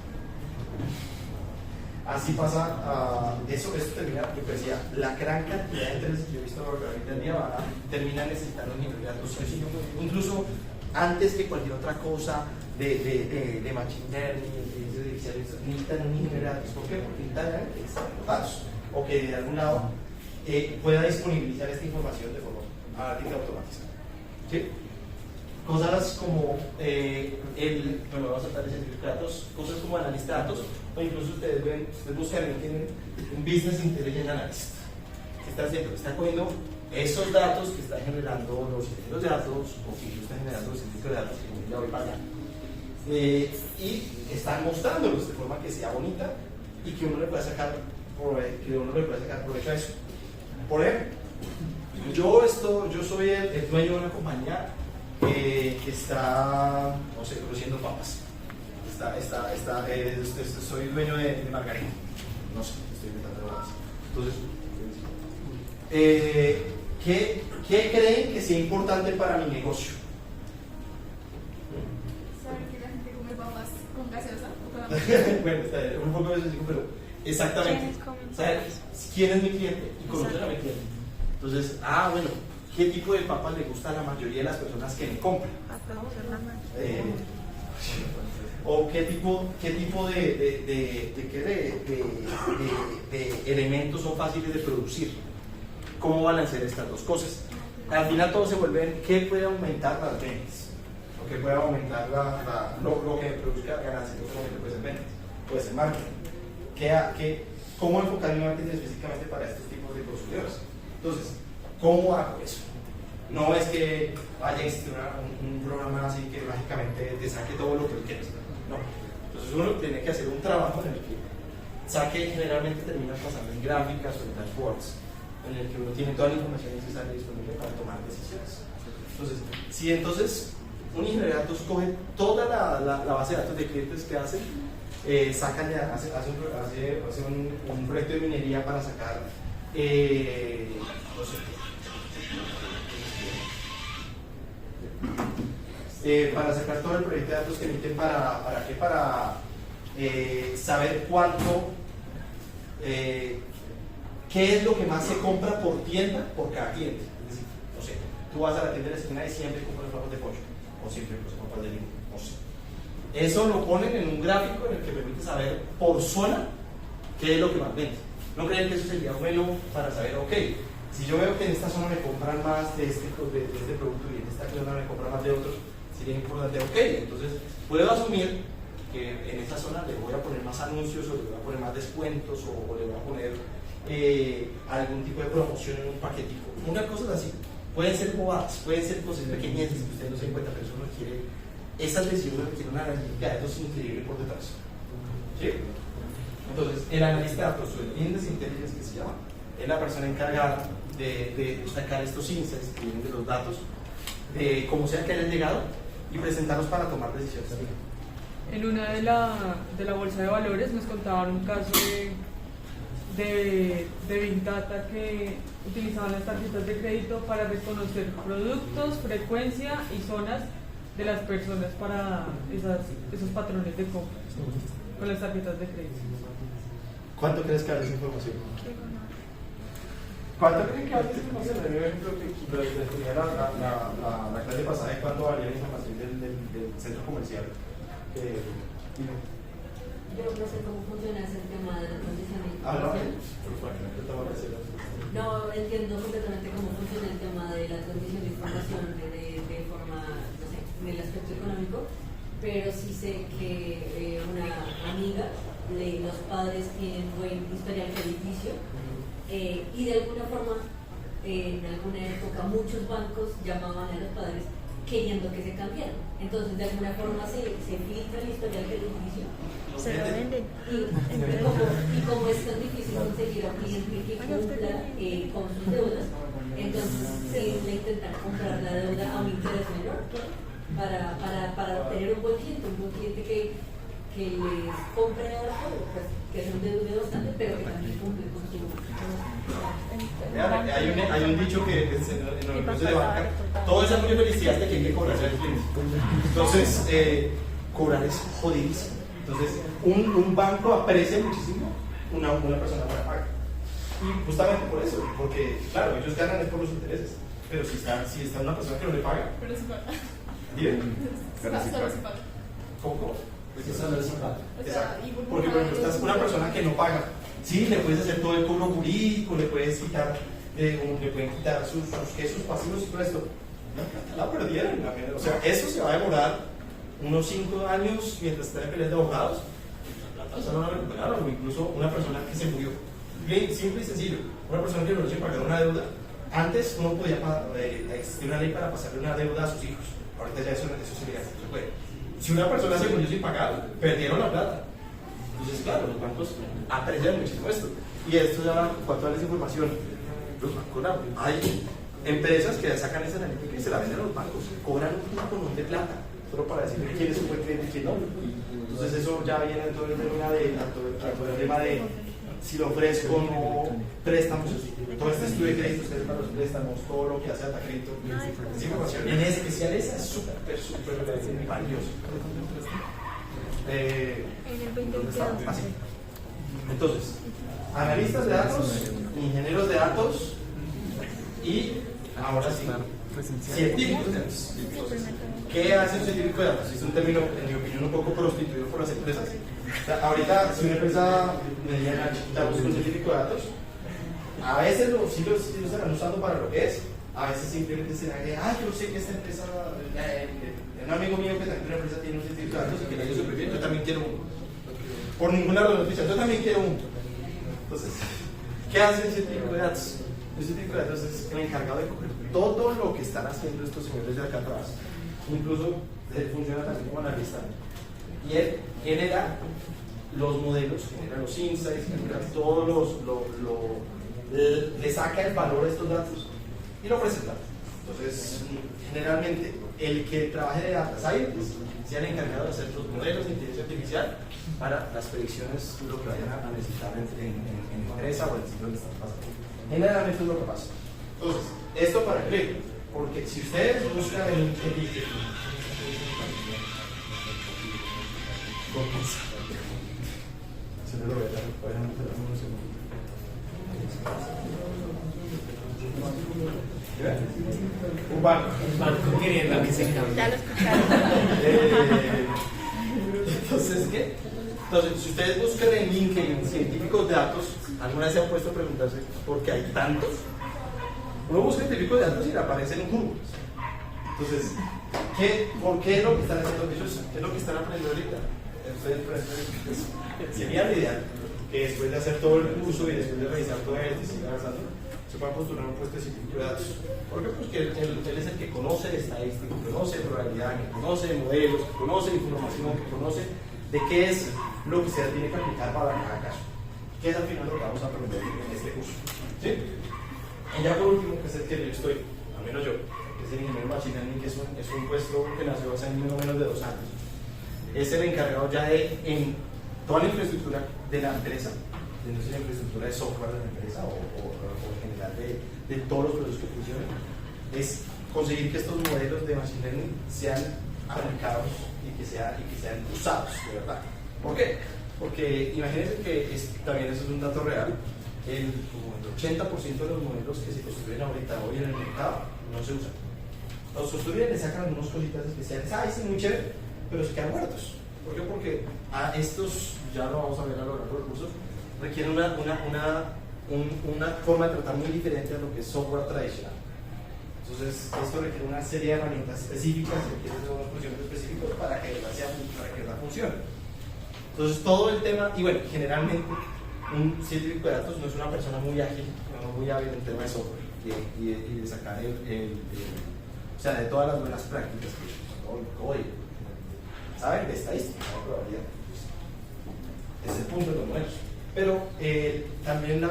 Así pasa, eso termina, yo decía, la gran cantidad de empresas que yo he visto ahorita en día termina necesitando ingeniería de datos, incluso antes que cualquier otra cosa de machine learning, necesitan un ingeniero de datos. ¿Por qué? Porque necesitan datos o que de algún lado pueda disponibilizar esta información de forma analítica automatizada. ¿Sí? Cosas como vamos a tratar de científico de datos, cosas como analista de datos, o incluso ustedes buscan tienen un business intelligence analyst. ¿Qué está haciendo? Está cogiendo esos datos que están generando los científicos de datos o que están generando los científicos de datos que ya voy para allá. Y están mostrándolos de forma que sea bonita y que uno le pueda sacar provecho a eso. Por ejemplo, yo soy el dueño de una compañía que está, no sé, produciendo papas. Soy dueño de margarina. No sé, estoy inventando papas. Entonces, ¿qué creen que sea importante para mi negocio? ¿Saben que la gente come papas con gaseosa o con agua? Bueno, está bien, un poco específico, pero exactamente. ¿Saben quién es mi cliente? Y conocer a mi cliente. Entonces, bueno, ¿qué tipo de papas le gusta a la mayoría de las personas que me compran? O qué tipo de elementos son fáciles de producir. ¿Cómo balancear estas dos cosas? Al final todo se vuelve en qué puede aumentar las ventas, o qué puede aumentar lo que produzca ganancias, no solamente puede ser ventas, puede ser marketing. ¿Cómo enfocar mi marketing específicamente para estos tipos de consumidores? Entonces, ¿cómo hago eso? No es que vaya a existir un programa así que mágicamente te saque todo lo que tú quieres. No. Entonces uno tiene que hacer un trabajo en el que generalmente termina pasando en gráficas o en dashboards, en el que uno tiene toda la información necesaria disponible para tomar decisiones. Entonces, un ingeniero de datos coge toda la base de datos de clientes que hacen, hace un proyecto de minería para sacar, para sacar todo el proyecto de datos que emiten para saber cuánto, qué es lo que más se compra por tienda por cada cliente. Es decir, no sé, tú vas a la tienda de la esquina y siempre compras papas de pollo, o siempre compras papas de limón, no sé. Eso lo ponen en un gráfico en el que permite saber por zona qué es lo que más vende. ¿No creen que eso sería bueno para saber, ok, si yo veo que en esta zona me compran más de este producto y en esta zona me compran más de otros, sería importante, ok, entonces puedo asumir que en esta zona le voy a poner más anuncios o le voy a poner más descuentos o le voy a poner algún tipo de promoción en un paquetico. Una cosa así, pueden ser bobadas, pueden ser cosas pequeñas que usted no se da cuenta, pero eso requiere, esas decisiones requieren una analítica de datos increíble por detrás. ¿Sí? Entonces, el analista de datos, o el Business Intelligence que se llama, es la persona encargada de sacar estos insights que vienen de los datos, de cómo sea que hayan llegado y presentarlos para tomar decisiones. En una de la bolsa de valores nos contaban un caso de Big Data que utilizaban las tarjetas de crédito para reconocer productos, frecuencia y zonas de las personas para esos patrones de compra con las tarjetas de crédito. ¿Cuánto crees que vale esa información? ¿Cuánto creen que vale esa información? A mí me ejemplo que la clase pasada de cuánto valía la información del centro comercial. Yo no sé cómo funciona ese tema de la transmisión de información. No entiendo completamente cómo funciona el tema de la transmisión de información de forma, no sé, en el aspecto económico, pero sí sé que una amiga, los padres tienen buen historial crediticio y de alguna forma, en alguna época, muchos bancos llamaban a los padres queriendo que se cambiaran. Entonces, de alguna forma se filtra el historial crediticio. Se lo venden. Y como es tan difícil conseguir a un cliente que cumpla con sus deudas, entonces se intentan comprar la deuda a un interés menor para obtener un buen cliente que les compre algo, pues, que es un deuda bastante, pero que también cumple con su... Hay un dicho que en los negocios de banca, todo es amor y felicidad de que hay que cobrarse al cliente. Entonces, cobrar es jodidísimo. Entonces, un banco aprecia muchísimo una persona buena paga. Y justamente por eso, porque, claro, ellos ganan es por los intereses. Pero si está una persona que no le paga. Pero sí paga. ¿Bien? Solo sí paga. ¿Cómo? Pues eso no es simpático. Exacto. Porque, por ejemplo, estás una persona que no paga. Sí, le puedes hacer todo el cobro jurídico, le puedes quitar, le pueden quitar sus pasivos y todo esto. La perdieron. O sea, eso se va a demorar unos 5 años mientras está en peleas de abogados. La plata no la recuperaron, o incluso una persona que se murió. Bien, simple y sencillo. Una persona que no se pagar una deuda. Antes uno podía existir una ley para pasarle una deuda a sus hijos. Ahorita ya eso sería, no se puede. Si una persona se murió sin pagar, perdieron la plata. Entonces, claro, los bancos aprecian muchísimo esto. Y esto ya, ¿cuánto vale esa información? los bancos hay empresas que sacan esa analítica y se la venden a los bancos, cobran un montón de plata, solo para decirle quién es un buen cliente y quién no. Entonces eso ya viene todo el tema de si lo ofrezco o no préstamos, todo este estudio de créditos que es para los préstamos, todo lo que hace Atacrédito, esa información en especial esa es súper valiosa. ¿Dónde estaba? Así. Entonces, analistas de datos, ingenieros de datos y ahora sí, científicos de datos. Entonces, ¿qué hace un científico de datos? Es un término, en mi opinión, un poco prostituido por las empresas. O sea, ahorita, si una empresa mediana chiquita busca un científico de datos, a veces sí lo estarán usando para lo que es, a veces simplemente será que, yo sé que esta empresa, un amigo mío que también una empresa tiene un científico de datos y que le ha ido súper bien, yo también quiero uno. Por ninguna razón oficial, yo también quiero uno. Entonces, ¿qué hace el científico de datos? El científico de datos es el encargado de coger todo lo que están haciendo estos señores de acá atrás. Incluso él funciona también como analista. Y él genera los modelos, genera los insights, genera todos le saca el valor a estos datos y lo presenta. Entonces, generalmente, el que trabaje de data scientist sea el encargado de hacer los modelos de inteligencia artificial para las predicciones de lo que vayan a necesitar en empresa o en el sitio donde están pasando. Generalmente es lo que pasa. Entonces, esto para qué? Porque si ustedes buscan en se me lo voy a dar, voy a meter unos segundos. Un banco queriendo que se cambie. Ya lo escucharon. Entonces, ¿qué? Entonces, si ustedes buscan en LinkedIn científicos de datos, ¿alguna vez se han puesto a preguntarse por qué hay tantos? Uno busca científicos de datos y le aparecen en Google. Entonces, ¿por qué es lo que están haciendo ellos? ¿Qué es lo que están aprendiendo ahorita? Sería lo ideal que después de hacer todo el curso y después de revisar todo esto y seguir avanzando, se pueda postular un puesto de científico de datos. ¿Por qué? Pues que él es el que conoce de estadística, que conoce de probabilidad, que conoce de modelos, que conoce de información, que conoce de qué es lo que se tiene que aplicar para cada caso. Que es al final lo que vamos a aprender en este curso. ¿Sí? Y ya por último, que es el que yo estoy, al menos yo, que es el ingeniero machine learning, que es un puesto que nació hace menos de 2 años. Es el encargado ya de, en toda la infraestructura de la empresa, de nuestra infraestructura de software de la empresa o en general de todos los procesos que funcionan, es conseguir que estos modelos de machine learning sean aplicados y que sean usados de verdad. ¿Por qué? Porque imagínense que también eso es un dato real, como el 80% de los modelos que se construyen ahorita hoy en el mercado no se usan. Los construyen, le sacan unas cositas especiales, sí, muy chévere, pero se quedan muertos. ¿Por qué? Porque estos, ya lo vamos a ver a lo largo del curso, requieren una forma de tratar muy diferente a lo que es software tradicional. Entonces, esto requiere una serie de herramientas específicas, requiere unos procedimientos específicos para que la funcione. Entonces, todo el tema, y bueno, generalmente un científico de datos no es una persona muy ágil, no muy hábil en el tema de software y de sacar o sea, de todas las buenas prácticas, todo el código. ¿Saben? De estadística, de probabilidad. Es el punto de los modelos. Pero también,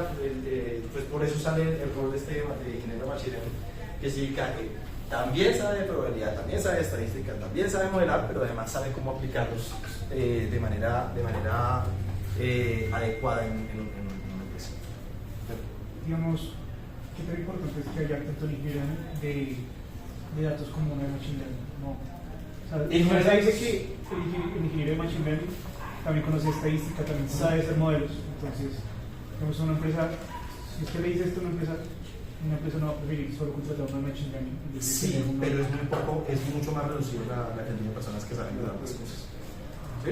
pues por eso sale el rol de ingeniero machine learning, que significa que también sabe de probabilidad, también sabe de estadística, también sabe modelar, pero además sabe cómo aplicarlos de manera adecuada en una empresa. Digamos, ¿qué tan importante es que haya tanto ingeniero de datos como una de machine learning? No. O sea, el dice que el ingeniero de machine learning también conoce estadística, también sabe hacer modelos. Entonces, tenemos una empresa, si usted le dice esto a una empresa no va a preferir solo contratar una machine learning. Sí, pero es mucho más reducido la cantidad de personas que saben de dar las cosas. ¿Sí?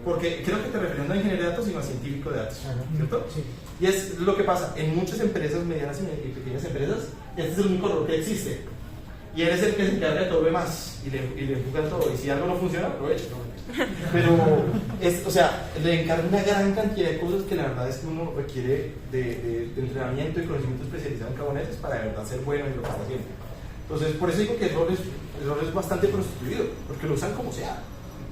Porque creo que te refieres no a ingeniero de datos, sino a científico de datos, ¿cierto? Sí. Y es lo que pasa en muchas empresas, medianas y pequeñas empresas, este es el único rol que existe. Y él es el que se encarga de todo lo demás y le empuja todo. Y si algo no funciona, aprovecha. Pero, o sea, le encarga una gran cantidad de cosas que la verdad es que uno requiere de entrenamiento y conocimiento especializado en caboneses para de verdad ser bueno en lo que está haciendo. Entonces, por eso digo que el rol es bastante prostituido, porque lo usan como sea.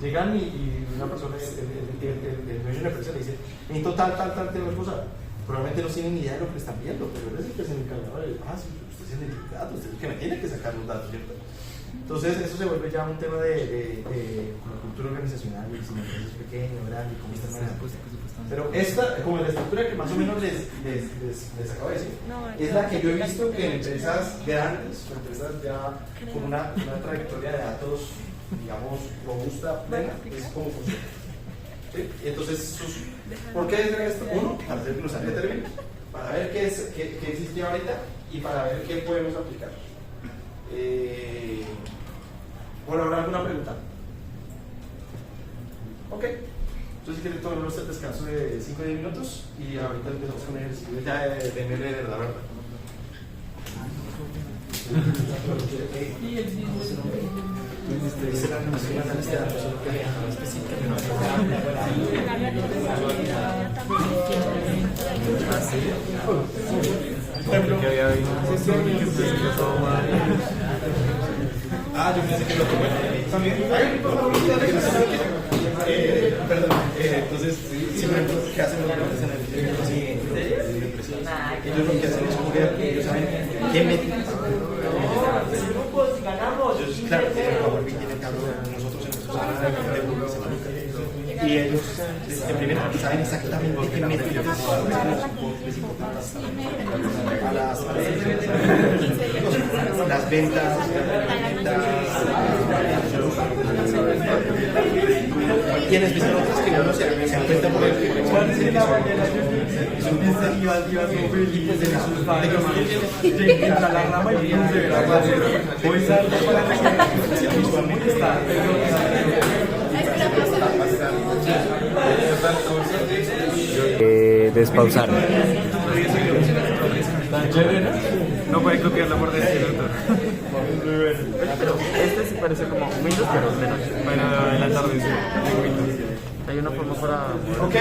Llegan y una persona, el dueño de la empresa le dice, necesito tal tema de cosa. probablemente no tienen ni idea de lo que están viendo, pero él es el que se encarga de, sí, usted es el datos, usted es el que me tiene que sacar los datos, ¿cierto? Entonces eso se vuelve ya un tema de la cultura organizacional, y si la empresa es pequeña, grande, cómo está manejando. Pero esta, como la estructura que más o menos les acabo de decir, es la que yo he visto que en empresas grandes, o empresas ya con una trayectoria de datos, digamos, robusta, plena, es como funciona. ¿Sí? Entonces, ¿por qué es esto? Uno, para hacer glosario de términos, para ver qué existe ahorita y para ver qué podemos aplicar. Bueno, ¿habrá alguna pregunta? Ok. Entonces, si quieren tomarnos el descanso de 5 o 10 minutos y ahorita empezamos con el ejercicio ya de ML de verdad. Y el yo pensé que lo tomé. También. Perdón, entonces, simplemente ¿qué hacen los clientes en el depresión? Ellos lo que hacen es jugar, ellos saben qué métricas. Ellos, claro, tienen Power BI, tienen Tableau, nosotros en nuestros análisis y ellos, en primera, saben exactamente qué métricas a las ventas, y en especial otras que uno se encuentra por el despausar. No puede copiarlo por decirlo. Pero este sí parece como Windows, pero de noche. Bueno, en la tarde sí, Windows. Hay una forma para... Ok.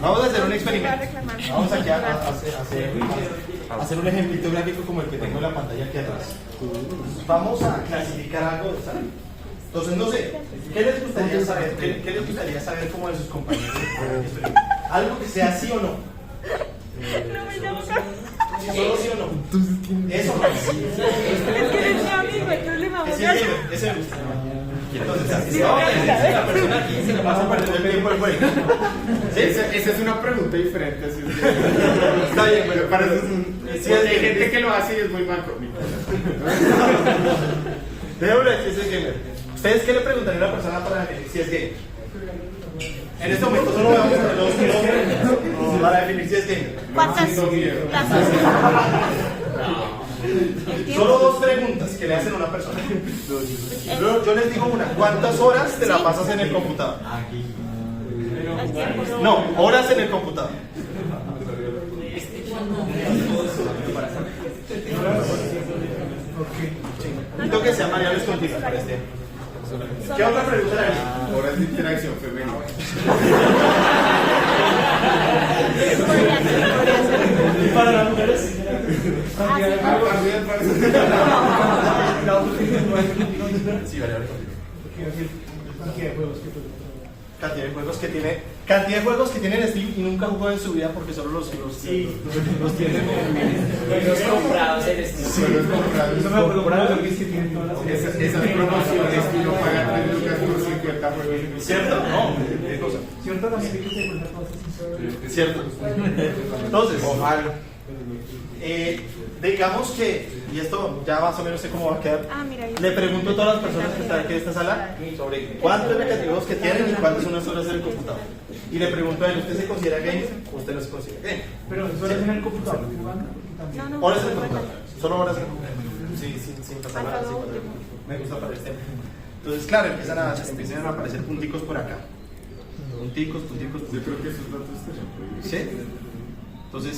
Vamos a hacer un experimento. Vamos aquí a hacer un ejemplito gráfico como el que tengo en la pantalla aquí atrás. Vamos a clasificar algo, ¿sabes? Entonces, no sé, ¿qué les gustaría saber? ¿Qué les gustaría saber como de sus compañeros? Algo que sea sí o no. Solo sí o no. Eso no. Es que es mi amigo, entonces le vamos a Ese me gusta. Entonces, si vamos a decir la persona aquí, se le pasa a perder el tiempo el juego. ¿Sí? Esa es una pregunta diferente. Así está bien, pero para eso es un... Sí, hay gente que lo hace y es muy manco. Déjame decir si es gamer. ¿Ustedes qué le preguntarían a una persona para definir si es gamer? En este momento solo vamos a hacer dos kilómetros para definir si es gamer. ¿Cuántas clases? Solo dos preguntas que le hacen a una persona. Yo les digo una. ¿Cuántas horas te la pasas en el computador? No, horas en el computador. Necesito que sean variables continuas para este. ¿Qué otra pregunta hay? Horas de interacción femenina. ¿Para las mujeres? Sí, variable cantidad de juegos que tiene. Cantidad de juegos que tienen Steam y nunca jugó en su vida porque solo los tienen Los comprados en Steam. Sí, los comprados. Eso me acuerdo por algo que tienen todas las... Esas promociones que no pagan 3 lucas por 50 juegos. ¿Cierto? No, ¿qué cosa? ¿Cierto? También hay que se cuenta cosas. ¿Cierto? Entonces, digamos que, y esto ya más o menos sé cómo va a quedar, le pregunto a todas las personas que están aquí en esta sala sobre cuántos aplicativos que tienen y cuántas son las horas en el computador. Y le pregunto a él, ¿usted se considera gamer o usted no se considera gamer? Pero eso es en el computador. Horas en el computador, solo horas en el computador. Sí, sin pasar nada, me gusta para este. Entonces, claro, empiezan a aparecer punticos por acá. Punticos. Yo creo que esos datos están prohibidos. ¿Sí? Entonces,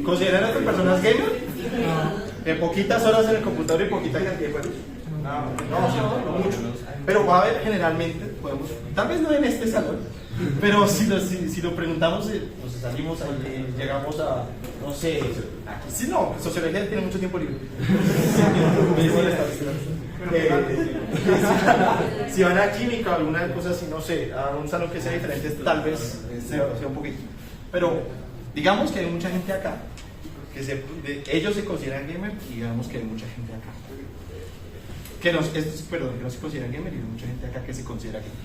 ¿consideran a estas personas gamer? ¿De poquitas horas en el computador y poquita cantidad de juegos? No mucho. Pero va a haber generalmente, tal vez no en este salón, Pero si lo preguntamos, nos salimos ahí, llegamos a, no sé, aquí sí, no, sociología tiene mucho tiempo libre. Si van a química o alguna cosa así, no sé, a un salón que sea diferente, tal vez sea un poquito. Pero digamos que hay mucha gente acá, ellos se consideran gamer, y digamos que hay mucha gente acá. Que no se consideran gamer, y hay mucha gente acá que se considera gamer.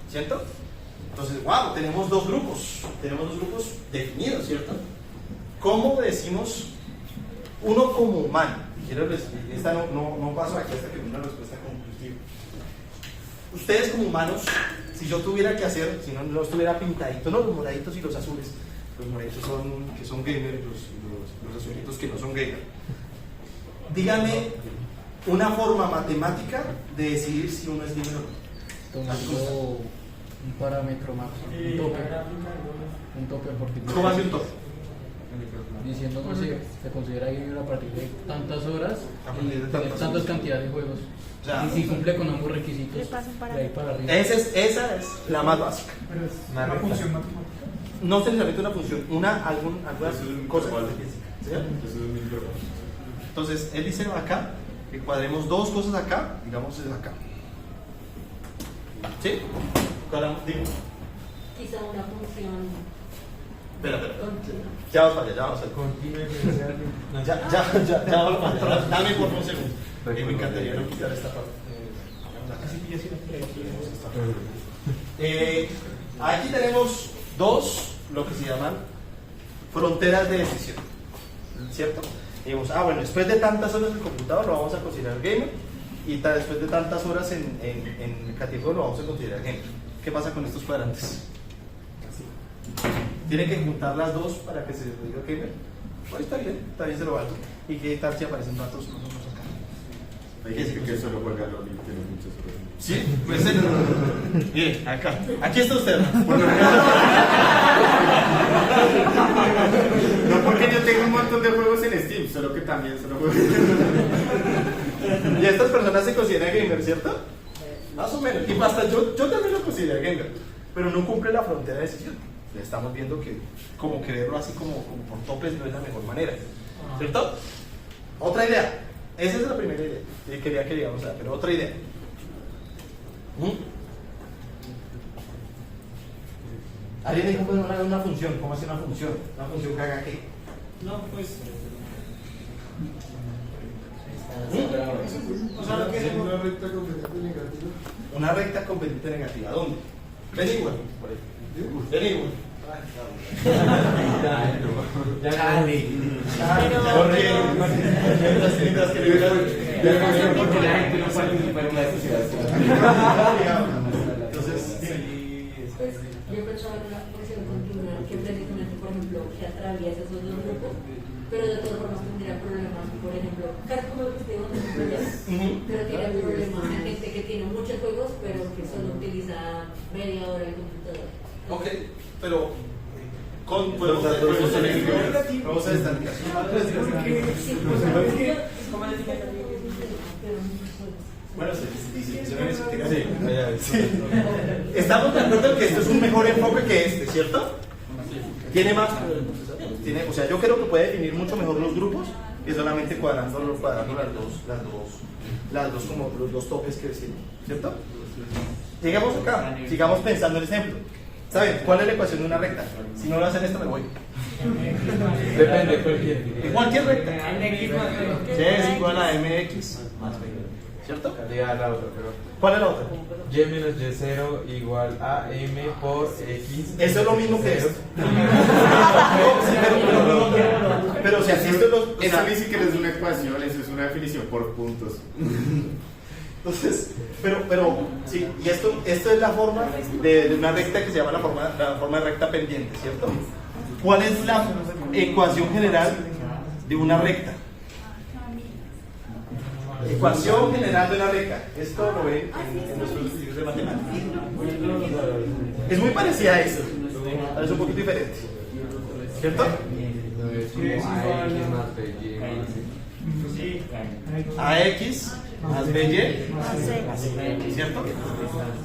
¿Cierto? Entonces, wow, tenemos dos grupos definidos, ¿cierto? ¿Cómo decimos uno como humano? Quiero decir, esta no paso aquí hasta que me una respuesta conclusiva. Ustedes como humanos, si yo tuviera que hacer, si no estuviera pintadito, no los moraditos y los azules, los moraditos que son gamers, los azulitos que no son gamers. Díganme una forma matemática de decidir si uno es gamer o no. Tomando un parámetro máximo, un tope particular. ¿Cómo hace un tope? Diciendo, no sé, se considera gamer a partir de tantas horas y tantas cantidades de juegos. O sea, y si cumple con ambos requisitos, de ahí para arriba. Esa es la más básica. Pero es una función matemática. No necesariamente una función, algunas cosas. ¿Sí? Entonces, él dice acá que cuadremos dos cosas acá, digamos es acá. ¿Sí? Dime. Quizá una función. Espera. Ya vamos para allá, Ya vamos para allá. Dame por un segundo. Me encantaría no quitar esta parte. Aquí tenemos dos, lo que se llaman fronteras de decisión. ¿Cierto? Digamos, bueno, después de tantas horas en el computador lo vamos a considerar gamer, y después de tantas horas en categoría lo vamos a considerar gamer. ¿Qué pasa con estos cuadrantes? ¿Tienen que juntar las dos para que se diga gamer? Pues está bien se lo valgo. ¿Y qué tal si aparecen datos nosotros acá? Hay gente que solo juega LOL y tiene muchas horas. ¿Sí? Pues bien, acá. Aquí está usted. No porque yo tengo un montón de juegos en Steam, solo que también solo juego. Y estas personas se consideran gamer, ¿cierto? Más o menos. Y hasta yo también lo considero gamer, pero no cumple la frontera de decisión. Estamos viendo que como que verlo así como por topes no es la mejor manera, ¿cierto? Otra idea. Esa es la primera idea que quería que digamos, pero otra idea. Alguien dijo una función. ¿Cómo hace una función? ¿Una función que haga qué? No, pues. O sea, lo que es una recta completamente negativa. Una recta completamente negativa. ¿Dónde? Ven igual. Por ahí. Ven igual. Pues yo pensaba en una función continua que precisamente, por ejemplo, que atraviesa esos dos grupos, pero de todas formas tendría problemas, por ejemplo, casi como lo que estoy diciendo, pero tiene problemas en gente que tiene muchos juegos, pero que solo utiliza media hora el computador. Ok, pero podemos vamos a estancar. Bueno, estamos de acuerdo en que esto es un mejor enfoque que este, ¿cierto? Tiene más, o sea, yo creo que puede definir mucho mejor los grupos que solamente cuadrando los dos topes que decimos, ¿cierto? Llegamos acá, sigamos pensando en el ejemplo. ¿Saben cuál es la ecuación de una recta? Si no lo hacen esto me voy. Depende, cualquier. Cualquier recta. C es igual a mx más b. ¿Cierto? Ya la otra, pero. ¿Cuál es la otra? Y menos Y0 igual a M por X. Eso es lo mismo que esto. Pero si así esto es lo. Eso ni siquiera es una ecuación, eso es una definición por puntos. Entonces, pero sí, y esto es la forma de una recta que se llama la forma de recta pendiente, ¿cierto? ¿Cuál es la ecuación general de una recta? Ecuación general de una recta. Esto lo ven en nuestros estudios de matemáticas. Es muy parecida a esto, pero es un poquito diferente, ¿cierto? AX más BY, ¿cierto?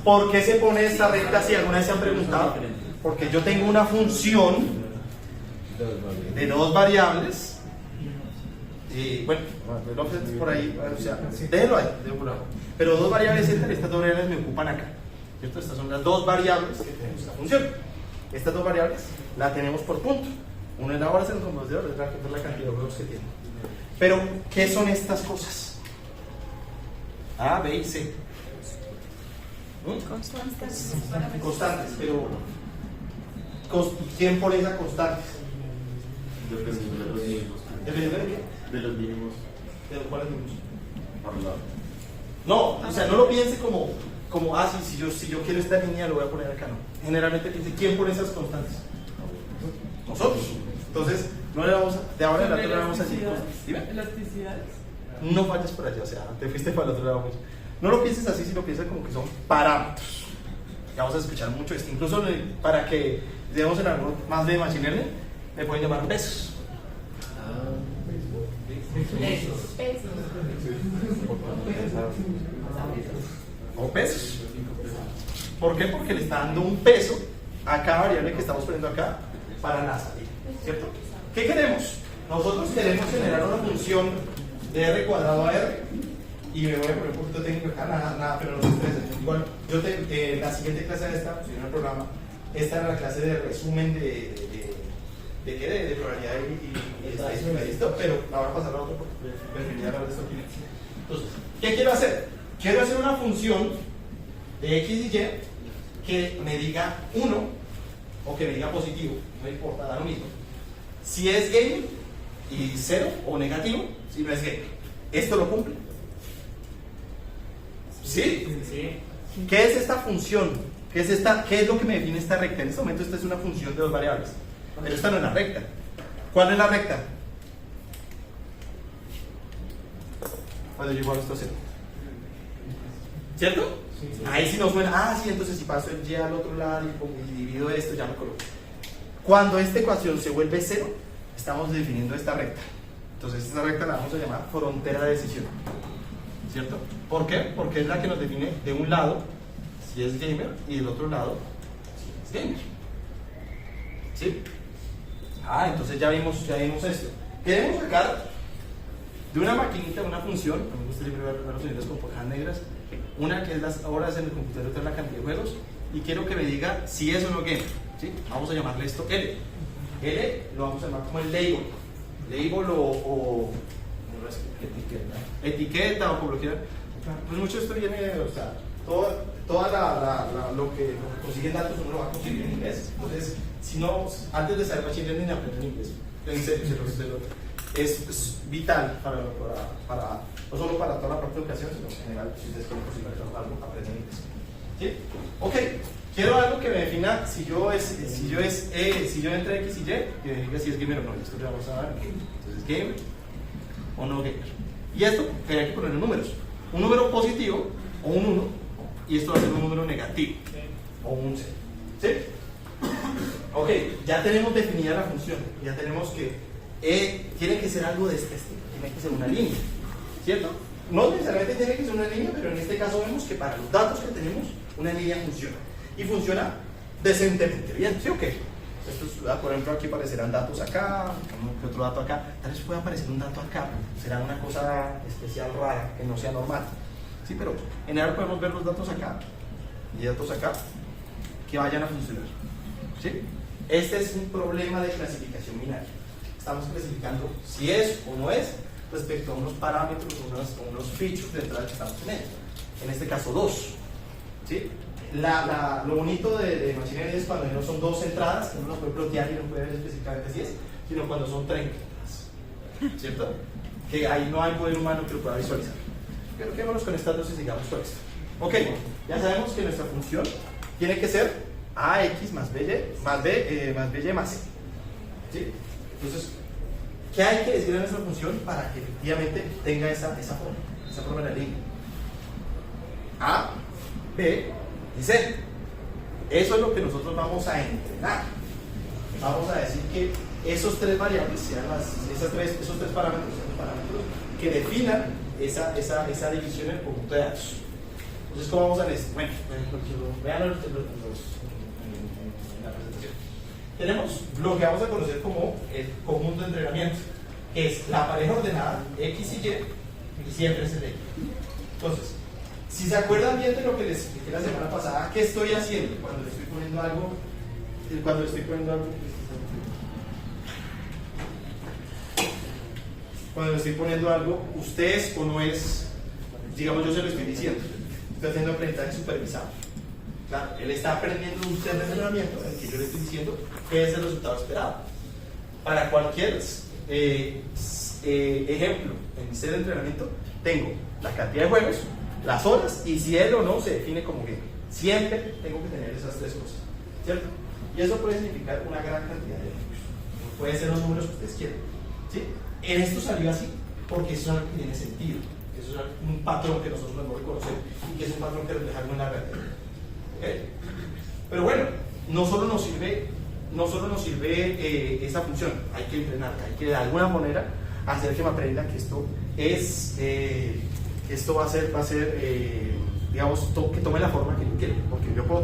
¿Por qué se pone esta recta? Si alguna vez se han preguntado, Porque yo tengo una función de dos variables. Y bueno, el offset por ahí, o sea, déjelo ahí, pero dos variables estas dos variables me ocupan acá, ¿cierto? Estas son las dos variables que tenemos en la función. Estas dos variables las tenemos por punto. Una es la hora, otra es la cantidad de juegos que tiene. Pero, ¿qué son estas cosas? A, B y C. Constantes, pero ¿quién pone esas constantes? Dependiendo de los mínimos. ¿Dependiendo de qué? De los mínimos. ¿De los cuales mínimos? Por lado. No, o sea, no lo piense como si yo quiero esta línea lo voy a poner acá, no. Generalmente piense, ¿quién pone esas constantes? Nosotros. Entonces, no le vamos a, de ahora en adelante no le vamos a decir cosas. Dime. ¿Elasticidades? No vayas por allá, o sea, te fuiste para el otro lado mucho. No lo pienses así, sino piensa como que son parámetros. Ya vamos a escuchar mucho esto. Incluso para que digamos en algo más de Machine Learning, me pueden llamar pesos. O pesos. ¿Por qué? Porque le está dando un peso a cada variable que estamos poniendo acá para la salida, ¿cierto? ¿Qué queremos? Nosotros queremos generar una función de r cuadrado a r, y me voy a poner un poquito técnico acá, nada, pero no se estresen. Igual, la siguiente clase de esta, si no el programa, esta era la clase de resumen de probabilidad y estadística y esto, pero ahora a pasar a otro porque preferiría hablar de esto aquí. Entonces, ¿qué quiero hacer? Quiero hacer una función de x y y que me diga 1 o que me diga positivo, no importa, da lo mismo. Si es game y 0 o negativo, si no es game. ¿Esto lo cumple? ¿Sí? ¿Qué es esta función? ¿Qué es lo que me define esta recta? En este momento esta es una función de dos variables, pero esta no es la recta. ¿Cuál es la recta? Cuando yo igual esto a 0. ¿Cierto? Ahí sí nos suena, sí, entonces si paso el y al otro lado y divido esto, ya me coloco. Cuando esta ecuación se vuelve 0, estamos definiendo esta recta. Entonces esta recta la vamos a llamar frontera de decisión, ¿cierto? ¿Por qué? Porque es la que nos define de un lado si es gamer y del otro lado si es gamer. ¿Sí? Entonces ya vimos esto. Queremos sacar de una maquinita una función, a mí me gusta siempre ver los unidos con cajas negras, una que es las horas en el computador, otra es la cantidad de juegos, y quiero que me diga si es o no gamer. ¿Sí? Vamos a llamarle esto L. L lo vamos a llamar como el label. Label o etiqueta o como lo quieran. Pues mucho esto viene, o sea, lo que consiguen datos uno lo va a conseguir en inglés. Entonces, si no, antes de saber Machine Learning, aprender inglés. En serio, es vital para no solo para toda la parte de educación, sino en general, si ustedes quieren conseguir algo, aprender inglés. ¿Sí? Ok, quiero algo que me defina si yo entre X y Y, que me diga si es gamer o no. Esto ya vamos a ver. Entonces, gamer o no gamer. Y esto hay que ponerle números. Un número positivo o un 1, y esto va a ser un número negativo o un 0. ¿Sí? Ok, ya tenemos definida la función. Ya tenemos que tiene que ser algo de este estilo, tiene que ser una línea, ¿cierto? No necesariamente tiene que ser una línea, pero en este caso vemos que para los datos que tenemos, una línea funciona. Y funciona decentemente bien, ¿sí o qué? Por ejemplo, aquí aparecerán datos acá, otro dato acá. Tal vez pueda aparecer un dato acá, será una cosa especial, rara, que no sea normal. Sí, pero en general podemos ver los datos acá y datos acá que vayan a funcionar. ¿Sí? Este es un problema de clasificación binaria. Estamos clasificando si es o no es respecto a unos parámetros o unos features de entrada que estamos teniendo. En este caso, 2. ¿Sí? Lo bonito de Machine Learning es cuando no son 2 entradas, que uno las puede plotear y no puede ver específicamente si es, sino cuando son 30 entradas. ¿Cierto? Que ahí no hay poder humano que lo pueda visualizar. Pero quedémonos con estas dos y sigamos con esto. Ok, ya sabemos que nuestra función tiene que ser AX más BY más BY más C. ¿Sí? Entonces, ¿qué hay que decir a nuestra función para que efectivamente tenga esa forma en la línea? A, B y C. Eso es lo que nosotros vamos a entrenar. Vamos a decir que esos tres variables sean esos tres parámetros que definan esa división en el conjunto de datos. Entonces, ¿cómo vamos a decir? Bueno, vean en la presentación. tenemos lo que vamos a conocer como el conjunto de entrenamiento, que es la pareja ordenada X y Y siempre es el X. Entonces, si se acuerdan bien de lo que les expliqué la semana pasada, ¿qué estoy haciendo cuando le estoy poniendo algo? Cuando le estoy poniendo algo, usted es o no es, digamos, yo se lo estoy diciendo, estoy haciendo aprendizaje supervisado. Claro, él está aprendiendo un set de entrenamiento en el que yo le estoy diciendo qué es el resultado esperado. Para cualquier ejemplo en mi set de entrenamiento, tengo la cantidad de juegos, las horas y si él o no se define como gamer. Siempre tengo que tener esas tres cosas, ¿cierto? Y eso puede significar una gran cantidad de números. Pueden ser los números que ustedes quieran, ¿sí? En esto salió así porque eso es algo que tiene sentido. Eso es un patrón que nosotros debemos reconocer y que es un patrón que refleja en la realidad. ¿Okay? Pero bueno, no solo nos sirve esa función, hay que entrenarla, hay que de alguna manera hacer que me aprenda que esto es, esto va a ser digamos, que tome la forma que yo quiero, porque yo puedo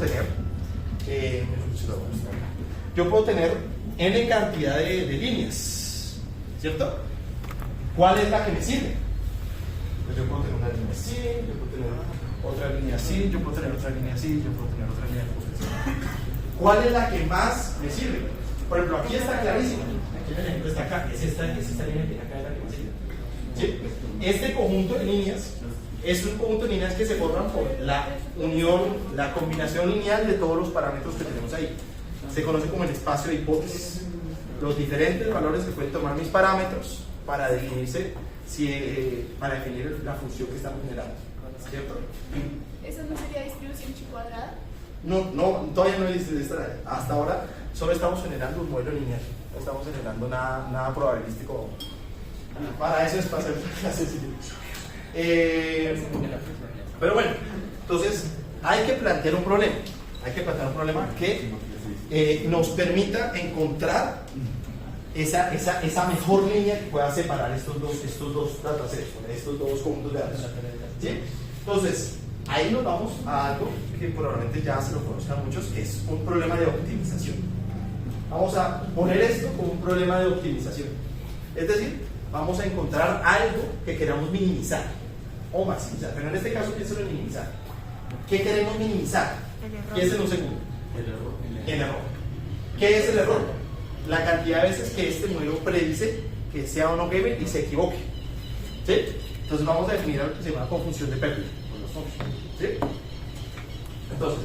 tener n cantidad de líneas, ¿cierto? ¿Cuál es la que me sirve? Pues yo puedo tener una línea así, yo puedo tener otra línea así, yo puedo tener otra línea así, yo puedo tener otra línea así. ¿Cuál es la que más me sirve? Por ejemplo, aquí está clarísimo. Aquí el ejemplo está acá. Es esta línea que tiene acá, es la que me sirve. ¿Sí? Este conjunto de líneas es un conjunto de líneas que se forman por la unión, la combinación lineal de todos los parámetros que tenemos ahí. Se conoce como el espacio de hipótesis. Los diferentes valores que pueden tomar mis parámetros para definirse, para definir la función que estamos generando. ¿Cierto? ¿Eso no sería distribución chi cuadrada? No, todavía no existe esta. Hasta ahora solo estamos generando un modelo lineal. No estamos generando nada probabilístico. Para eso es para hacer clases. Pero bueno, entonces hay que plantear un problema. Hay que plantear un problema que nos permita encontrar esa mejor línea que pueda separar estos dos datasets, estos dos conjuntos de datos. ¿Sí? Entonces, ahí nos vamos a algo que probablemente ya se lo conozcan muchos, que es un problema de optimización. Vamos a poner esto como un problema de optimización. Es decir, vamos a encontrar algo que queramos minimizar o maximizar, pero en este caso piénsalo en minimizar. ¿Qué queremos minimizar? ¿Qué es en un segundo? El error. ¿Qué es el error? La cantidad de veces que este modelo predice que sea o no gamer y se equivoque. ¿Sí? Entonces vamos a definir algo que se llama confusión de pérdida. ¿Sí? Entonces,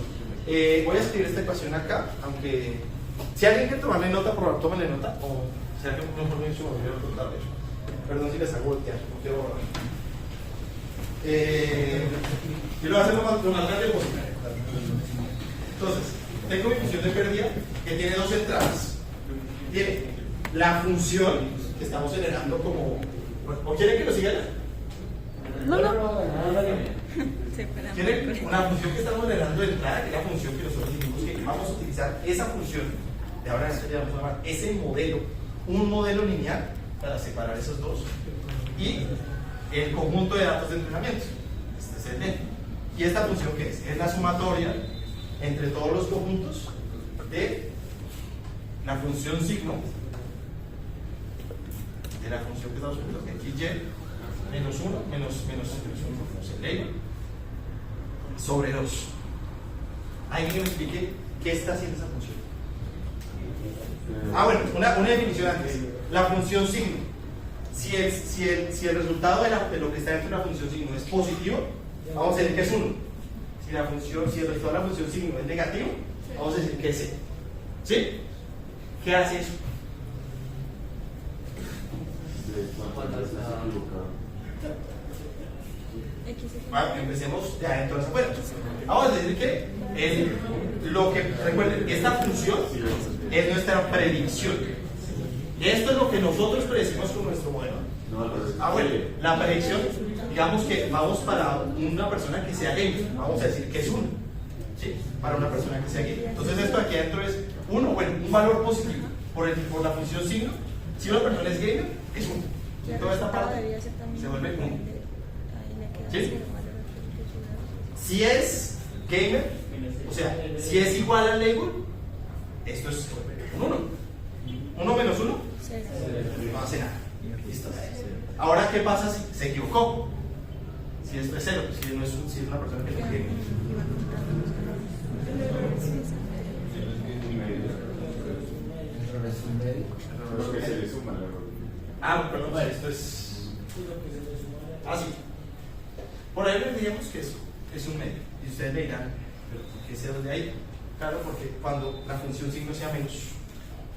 voy a escribir esta ecuación acá, aunque si alguien quiere tomarle nota, por favor, tómenle nota, o sea que mejor me hizo volver a contar de eso. Perdón si les hago voltear, no quiero borrar. Y lo hacemos lo más grande posible. Entonces, tengo mi función de pérdida que tiene dos entradas. Tiene la función que estamos generando como. ¿O quieren que lo siga ya? No. Tiene una función que estamos generando de entrada, que es la función que nosotros dijimos que vamos a utilizar esa función, de ahora en le vamos a llamar ese modelo, un modelo lineal para separar esos dos, y el conjunto de datos de entrenamiento, este es el D. ¿Y esta función qué es? Es la sumatoria entre todos los conjuntos de la función signo, de la función que estamos viendo, aquí y menos 1, menos el label, sobre 2. Alguien que me explique qué está haciendo esa función. Bueno, una definición antes. La función signo. Si el resultado de lo que está dentro de la función signo es positivo, vamos a decir que es 1. Si el resultado de la función signo es negativo, vamos a decir que es 0. ¿Sí? ¿Qué hace eso? Empecemos de adentro hacia afuera. Vamos a decir que recuerden, esta función es nuestra predicción. Esto es lo que nosotros predecimos con nuestro modelo. Bueno, la predicción, digamos que vamos para una persona que sea gamer, vamos a decir que es 1. ¿Sí? Para una persona que sea gamer. Entonces esto aquí adentro es 1, bueno, un valor positivo por la función signo. Si una persona es gamer, es 1. Toda esta parte se vuelve 1. ¿Sí? Si es gamer, o sea, si es igual al label, esto es Un 1. 1 menos 1 no hace nada. Listo. Ahora, ¿qué pasa si se equivocó? Si esto es 0, si es una persona que no tiene. Porque se le suma el error. Perdón, esto es así. Por ahí le diríamos que eso es un medio. Y ustedes me dirán, ¿pero por qué 0 de ahí? Claro, porque cuando la función signo sea menos,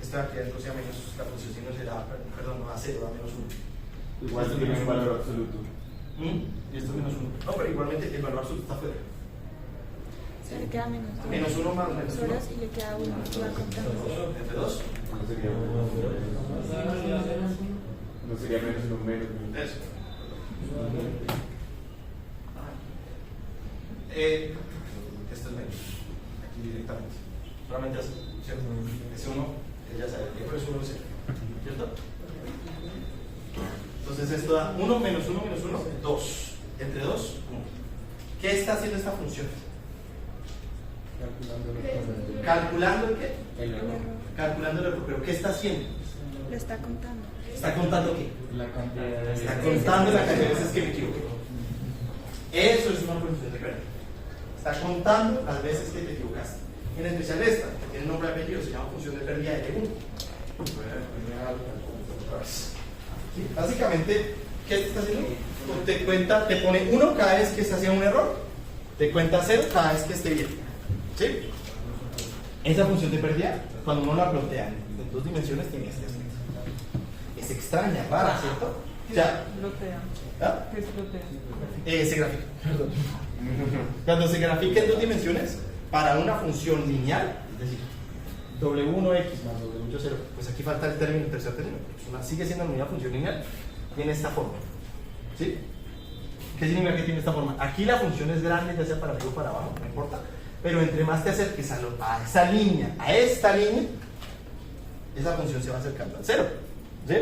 esta aquí adentro sea menos, la función signo será, perdón, no a 0, a menos 1. Igual esto tiene un valor absoluto. Y esto es menos 1. No, pero igualmente el valor absoluto está afuera. Se le queda menos 2. Menos 1 más menos 1. Horas y le queda 1. Y va contando. ¿Entre 2? No sería menos 1 menos. Eso. Esto es menos. Aquí directamente. Solamente así, ¿cierto? Ese 1, ya sabe, por eso 1 es 0. ¿Cierto? Entonces esto da 1 menos 1 menos 1, 2. Entre 2, 1. ¿Qué está haciendo esta función? ¿Calculando el qué? El error. Calculando el error. ¿Pero qué está haciendo? Lo está contando. ¿Está contando qué? La cantidad. Está contando la cantidad de veces que me equivoqué. Eso es una función de pérdida. Está contando las veces que te equivocaste. En especial esta, que tiene nombre y apellido, se llama función de pérdida de 1. ¿Sí? Básicamente, ¿qué te está haciendo? Te cuenta, te pone 1 cada vez que se hacía un error, te cuenta 0 cada vez que esté bien. ¿Sí? Esa función de pérdida, cuando uno la plantea en 2 dimensiones, tiene este aspecto. Es extraña, rara, ¿cierto? O sea, Explotea. ¿ah? ¿Qué explotea? Se grafica. Perdón. Cuando se grafica en 2 dimensiones, para una función lineal, es decir, W1x más W0, pues aquí falta el término, el tercer término, pues sigue siendo la misma función lineal, tiene esta forma. ¿Sí? ¿Qué significa que tiene esta forma? Aquí la función es grande, ya sea para arriba o para abajo, no importa, pero entre más te acerques a esa línea, a esta línea, esa función se va acercando al 0. ¿Sí?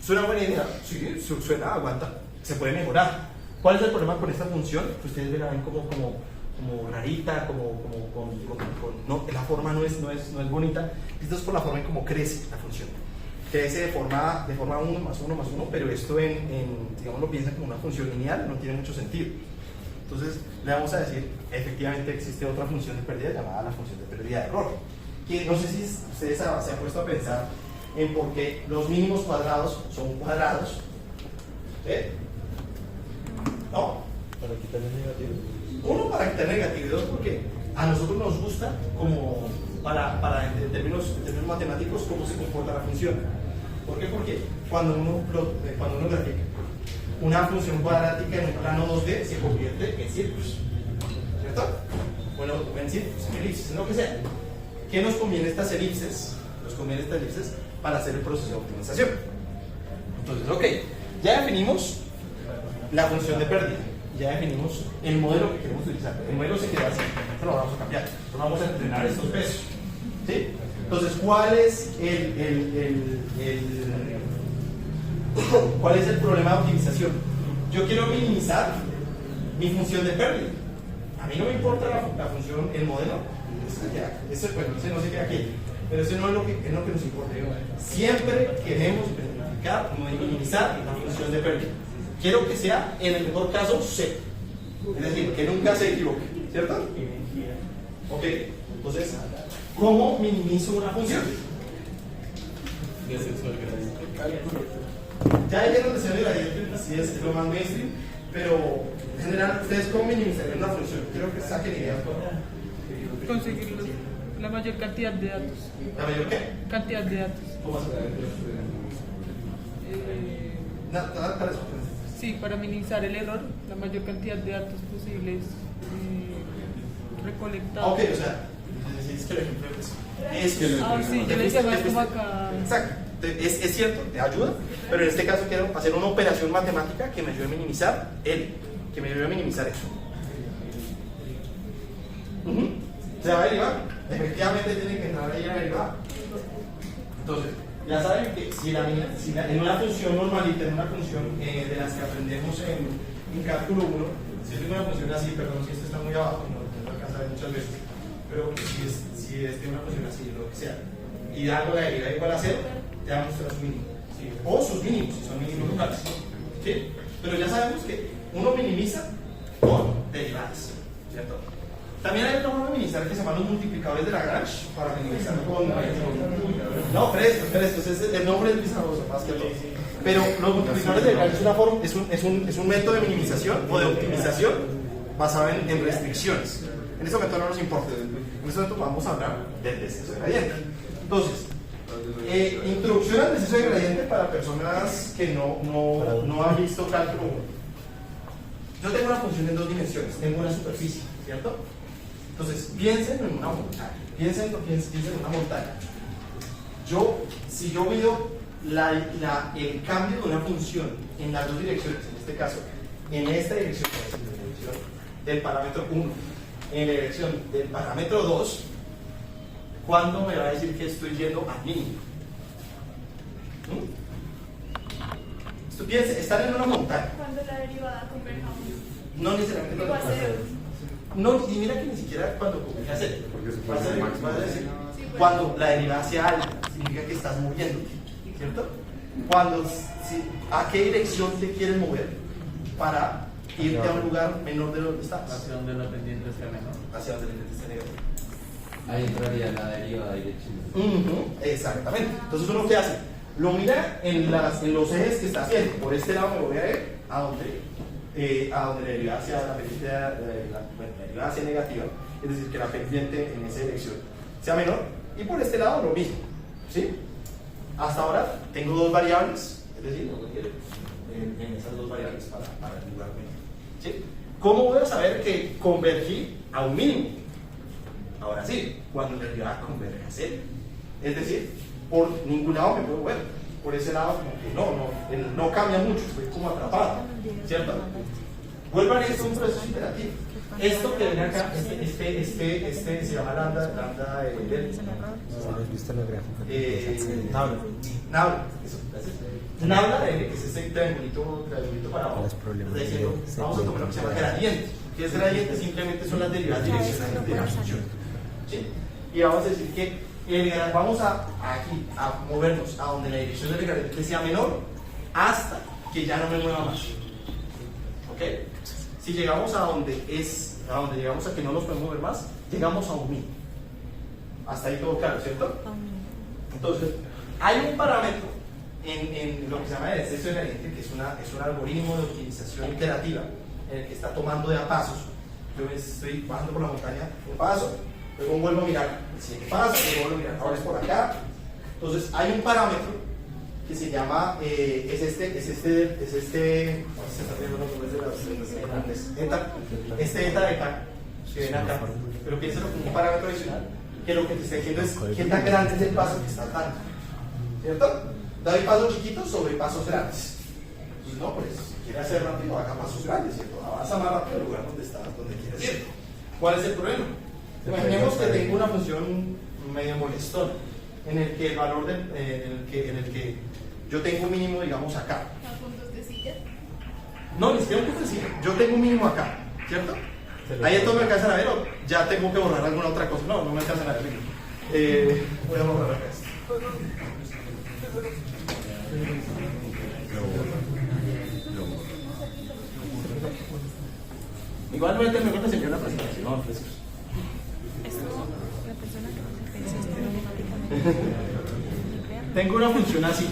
¿Suena buena idea? Sí, suena, aguanta, se puede mejorar. ¿Cuál es el problema con esta función? Que ustedes la ven como rarita, no, la forma no es bonita. Esto es por la forma en cómo crece la función. Crece de forma 1 más 1 más 1, pero esto digamos, lo piensan como una función lineal, no tiene mucho sentido. Entonces, le vamos a decir, efectivamente existe otra función de pérdida llamada la función de pérdida de error. Que no sé si ustedes se han puesto a pensar en por qué los mínimos cuadrados son cuadrados. ¿Sí? No. Para quitar el negativo. 1, para quitar negativo, y 2, porque a nosotros nos gusta como en términos matemáticos cómo se comporta la función. ¿Por qué? Porque cuando uno grafica una función cuadrática en un plano 2D se convierte en círculos, ¿cierto? Bueno, en círculos, en elipses, en lo que sea. ¿Qué nos conviene estas elipses? Nos conviene estas elipses para hacer el proceso de optimización. Entonces, ok, ya definimos la función de pérdida, ya definimos el modelo que queremos utilizar. El modelo se queda así, esto lo vamos a cambiar, esto vamos a entrenar estos pesos. ¿Sí? Entonces, ¿cuál es ¿cuál es el problema de optimización? Yo quiero minimizar mi función de pérdida. A mí no me importa la función, el modelo. Eso no se queda aquí. Pero eso no es lo que nos importa. Siempre queremos minimizar la función de pérdida. Quiero que sea, en el mejor caso, C. Es decir, que nunca se equivoque. ¿Cierto? Ok. Entonces, ¿cómo minimizo una función? Ya dijeron de ser gradiente, así es lo más mainstream, pero en general, ¿ustedes cómo minimizarían una función? Quiero que saquen ideas. Conseguir la mayor cantidad de datos. ¿La mayor qué? Cantidad de datos. ¿Cómo hacer? Sí, para minimizar el error, la mayor cantidad de datos posibles recolectados. Ok, o sea, es que el ejemplo es sí, yo le llamo como acá. Exacto, es cierto, te ayuda, pero en este caso quiero hacer una operación matemática que me ayude a minimizar que me ayude a minimizar eso. ¿Se va a derivar? Efectivamente tiene que entrar ahí a derivar. Entonces, ya saben que si en una función normalita, en una función de las que aprendemos en cálculo 1, si es una función así, perdón si esto está muy abajo, no alcanza a ver muchas veces, pero si es de una función así, lo que sea, y hago la derivada igual a 0, te va a mostrar su mínimo, ¿sí? O sus mínimos, si son mínimos locales, ¿sí? Pero ya sabemos que uno minimiza con derivadas, ¿cierto? También hay otra forma de minimizar que se llaman los multiplicadores de Lagrange para minimizar con... No, pero esto es el nombre del pisaroso, más que todo. Pero los multiplicadores de Lagrange es un método de minimización o de optimización basado en restricciones. En este momento no nos importa. En este momento vamos a hablar del descenso de gradiente. Entonces, introducción al descenso de gradiente para personas que no han visto cálculo 1. Yo tengo una función en 2 dimensiones, tengo una superficie, ¿cierto? Entonces, piensen en una montaña. Piensen en una montaña. Si yo mido el cambio de una función en las 2 direcciones, en este caso, en esta dirección, del parámetro 1, en la dirección del parámetro 2, ¿cuándo me va a decir que estoy yendo al mínimo? Piensen, están en una montaña. Cuando la derivada converja a 1. No necesariamente Igual a 0. No, y mira que ni siquiera cuando converge a 0. Vas a decir, Sí, bueno. cuando la derivada sea alta, significa que estás moviéndote, ¿cierto? ¿A qué dirección te quieres mover para irte a un lugar menor de donde estás? Hacia donde la pendiente sea menor. Hacia donde la pendiente esté negativo. Ahí entraría la derivada direccional. Exactamente. Entonces, ¿uno qué hace? Lo mira en los ejes que está haciendo. Por este lado me voy a ir a donde la derivada sea la pendiente, la derivada sea negativa, es decir, que la pendiente en esa dirección sea menor. Y por este lado lo mismo, ¿sí? Hasta ahora tengo 2 variables, es decir, no requiere en esas 2 variables para el lugar mínimo, ¿sí? ¿Cómo voy a saber que convergí a un mínimo? Ahora sí, cuando la derivada converge a 0. Es decir, por ningún lado me puedo mover. Por ese lado, como que no cambia mucho, estoy como atrapado, ¿cierto? Vuelvan a esto un proceso iterativo. Esto que ven acá, este se llama lambda Nabla de que es este triangulito para abajo. Está diciendo, vamos a tomar lo que se llama gradiente. ¿Qué es gradiente? Simplemente son las derivadas direccionales de la función, ¿sí? Y vamos a decir que vamos aquí a movernos a donde la dirección del gradiente sea menor hasta que ya no me mueva más. ¿Ok? Si llegamos a donde llegamos a que no nos podemos mover más, llegamos a un mínimo. Hasta ahí todo claro, ¿cierto? Entonces, hay un parámetro en lo que se llama el descenso de gradiente, que es un algoritmo de optimización iterativa en el que está tomando de a pasos. Yo estoy bajando por la montaña un paso, luego vuelvo a mirar el siguiente paso, luego vuelvo a mirar, ahora es por acá. Entonces, hay un parámetro que se llama, este eta de acá, que ven acá, pero piénsalo como un parámetro adicional, que lo que te está diciendo es qué tan grande es el paso que estás dando, ¿cierto? Doy pasos chiquitos sobre pasos grandes. Pues no, pues si quieres hacer rápido, haga pasos grandes, ¿cierto? Avanza más rápido al lugar donde quieres ir. ¿Cuál es el problema? Imaginemos que tengo una función medio molestona, en el que el valor en el que yo tengo un mínimo, digamos, acá. ¿A puntos de silla? No, ni siquiera un punto de silla. Yo tengo un mínimo acá, ¿cierto? Ahí entonces me alcanzan a ver, o ya tengo que borrar alguna otra cosa. No me alcanzan a ver. Voy a borrar acá esto. Igualmente me cuenta siempre una presentación, no, precios. La persona que no se pensó Tengo una función así,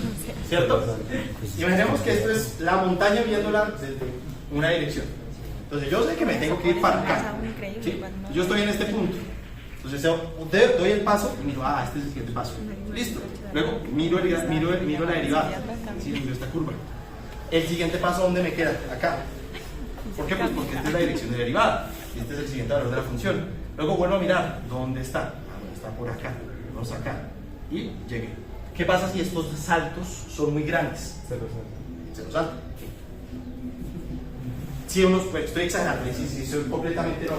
¿cierto? Imaginemos que esto es la montaña viéndola desde una dirección. Entonces yo sé que me tengo que ir para acá, ¿sí? Yo estoy en este punto. Entonces doy el paso y miro, este es el siguiente paso. Listo. Luego miro la derivada, ¿sí? Miro esta curva. El siguiente paso, ¿dónde me queda? Acá. ¿Por qué? Pues porque esta es la dirección de derivada. Y este es el siguiente valor de la función. Luego vuelvo a mirar, ¿dónde está? Está por acá. Vamos acá. Y llegué. ¿Qué pasa si estos saltos son muy grandes? Se los salto. Si uno, pues estoy exagerando, si soy completamente no.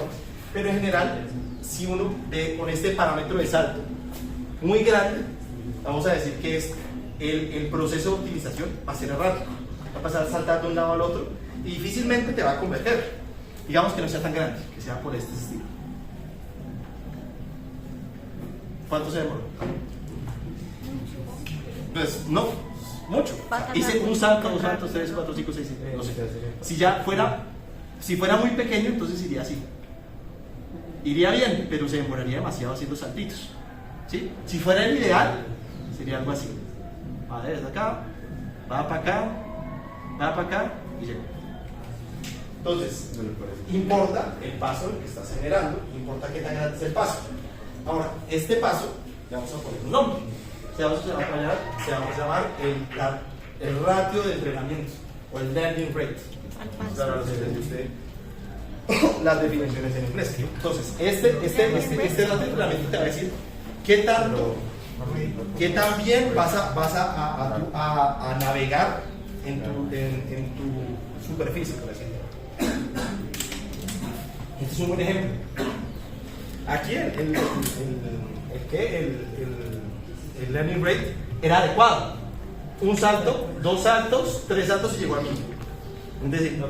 Pero en general, si uno ve con este parámetro de salto muy grande, vamos a decir que es el proceso de optimización va a ser errático. Va a pasar saltando de un lado al otro y difícilmente te va a converger. Digamos que no sea tan grande, que sea por este estilo. ¿Cuánto se demoró? Pues no, mucho. Hice un salto, 2 saltos, 3, 4, 5, 6, 7, no sé. Si fuera muy pequeño, entonces iría así. Iría bien, pero se demoraría demasiado haciendo saltitos. ¿Sí? Si fuera el ideal, sería algo así. Va desde acá, va para acá, va para acá y llega. Entonces, importa el paso en que estás generando, importa qué tan grande es el paso. Ahora, este paso, le vamos a poner un nombre. Se va a llamar el ratio de entrenamiento o el learning rate. Para los que usted las definiciones en inglés. Entonces, este ratio de entrenamiento te va a decir qué tan bien vas a navegar en tu superficie, por decirlo. Este es un buen ejemplo. Aquí el learning rate era adecuado. Un salto, 2 saltos, 3 saltos y llegó a 1000. Es decir,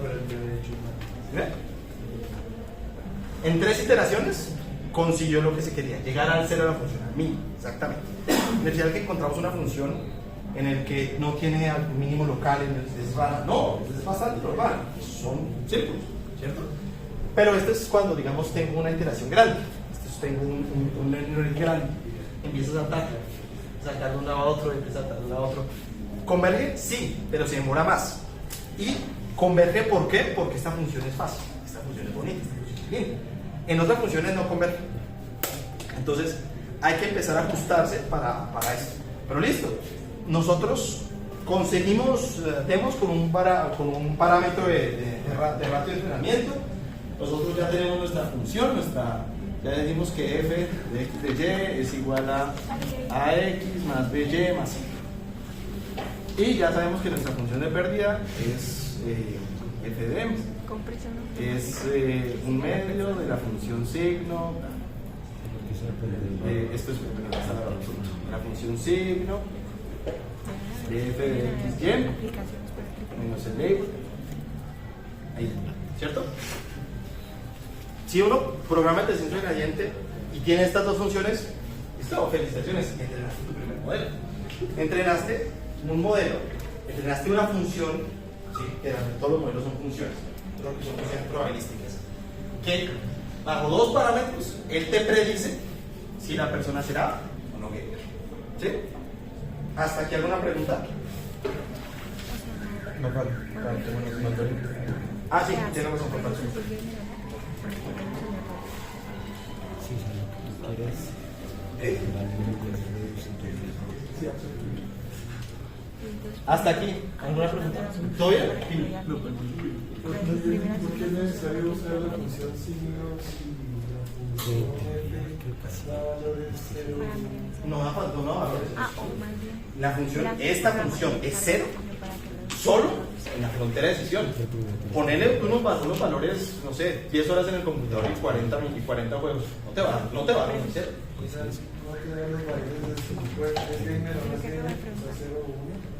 en 3 iteraciones consiguió lo que se quería, llegar al cero de la función, al mínimo, exactamente. En el que encontramos una función en el que no tiene algún mínimo local, es rara, no, es bastante normal, son círculos, ¿cierto? Pero esto es cuando, digamos, tengo una iteración grande, tengo un learning rate grande, empiezo a saltar de un lado a otro, empiezo a saltar de un lado a otro. ¿Converge? Sí, pero se demora más. Y converge, ¿por qué? Porque esta función es fácil, esta función es bonita, esta función es linda. En otras funciones no converge. Entonces, hay que empezar a ajustarse para esto. Pero listo, nosotros conseguimos demos con un parámetro de ratio de entrenamiento. Nosotros ya tenemos nuestra función, ya decimos que f de x de y es igual a x más by más c. Y ya sabemos que nuestra función de pérdida es f de m. Es un medio de la función signo. Esto es la función signo de f de xy menos el label. Ahí, ¿cierto? Si uno programa el descenso de gradiente y tiene estas dos funciones, listo, felicitaciones, entrenaste tu primer modelo. Entrenaste un modelo, entrenaste una función, ¿sí? Que todos los modelos son funciones probabilísticas, que bajo 2 parámetros él te predice si la persona será o no gamer. ¿Sí? ¿Hasta aquí alguna pregunta? No, sí, tiene razón, por favor. Hasta aquí, ¿alguna pregunta? ¿Todo bien? ¿Por qué es necesario usar la función signos y la función f, valores 0? No da valores. La función, esta función es 0 solo en la frontera de decisión. Ponerle unos valores, no sé, 10 horas en el computador y 40 juegos. No te va a dar un 0.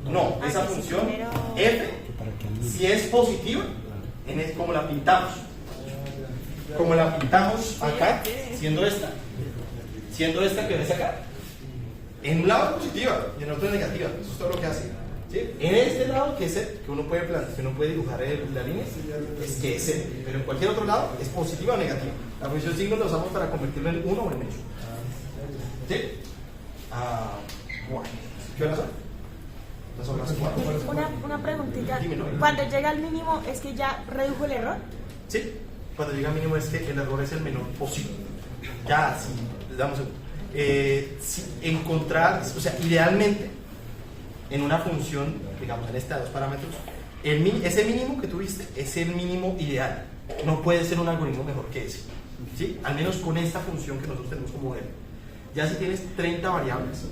No, esa función f, si es positiva, como la pintamos acá, siendo esta que ves acá, en un lado es positiva y en otro es negativa. Eso es todo lo que hace. ¿Sí? En este lado, que es el que uno puede dibujar la línea, es que es el, pero en cualquier otro lado es positiva o negativa. La función signo la usamos para convertirlo en 1 o en menos. ¿Sí? Bueno, ¿qué horas son? Una preguntita. Cuando llega al mínimo, ¿es que ya redujo el error? Sí, cuando llega al mínimo es que el error es el menor posible. Ya, sí, les damos encontrar, o sea, idealmente, en una función, digamos, en esta de 2 parámetros, ese mínimo que tuviste es el mínimo ideal. No puede ser un algoritmo mejor que ese. ¿Sí? Al menos con esta función que nosotros tenemos como modelo. Ya si tienes 30 variables,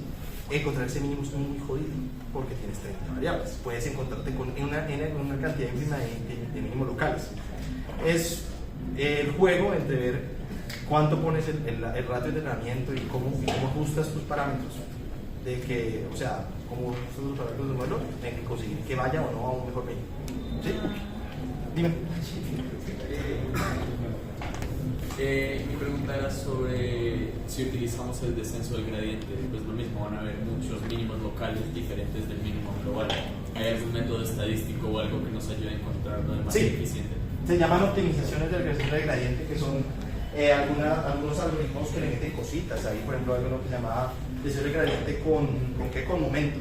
encontrar ese mínimo es muy jodido, porque tienes 30 variables. Puedes encontrarte con una cantidad ínfima de mínimos locales. Es el juego entre ver cuánto pones el ratio de entrenamiento y cómo ajustas tus parámetros. De que, o sea, cómo ajustas los parámetros del modelo, de que conseguir que vaya o no a un mejor medio. ¿Sí? Dime. Mi pregunta era sobre si utilizamos el descenso del gradiente. Pues lo mismo, van a haber muchos mínimos locales diferentes del mínimo global. ¿Hay algún método estadístico o algo que nos ayude a encontrarlo de manera eficiente? Se llaman optimizaciones de regresión del gradiente, que son algunos algoritmos que le meten cositas. Ahí, por ejemplo, hay uno que se llama descenso del gradiente con momento.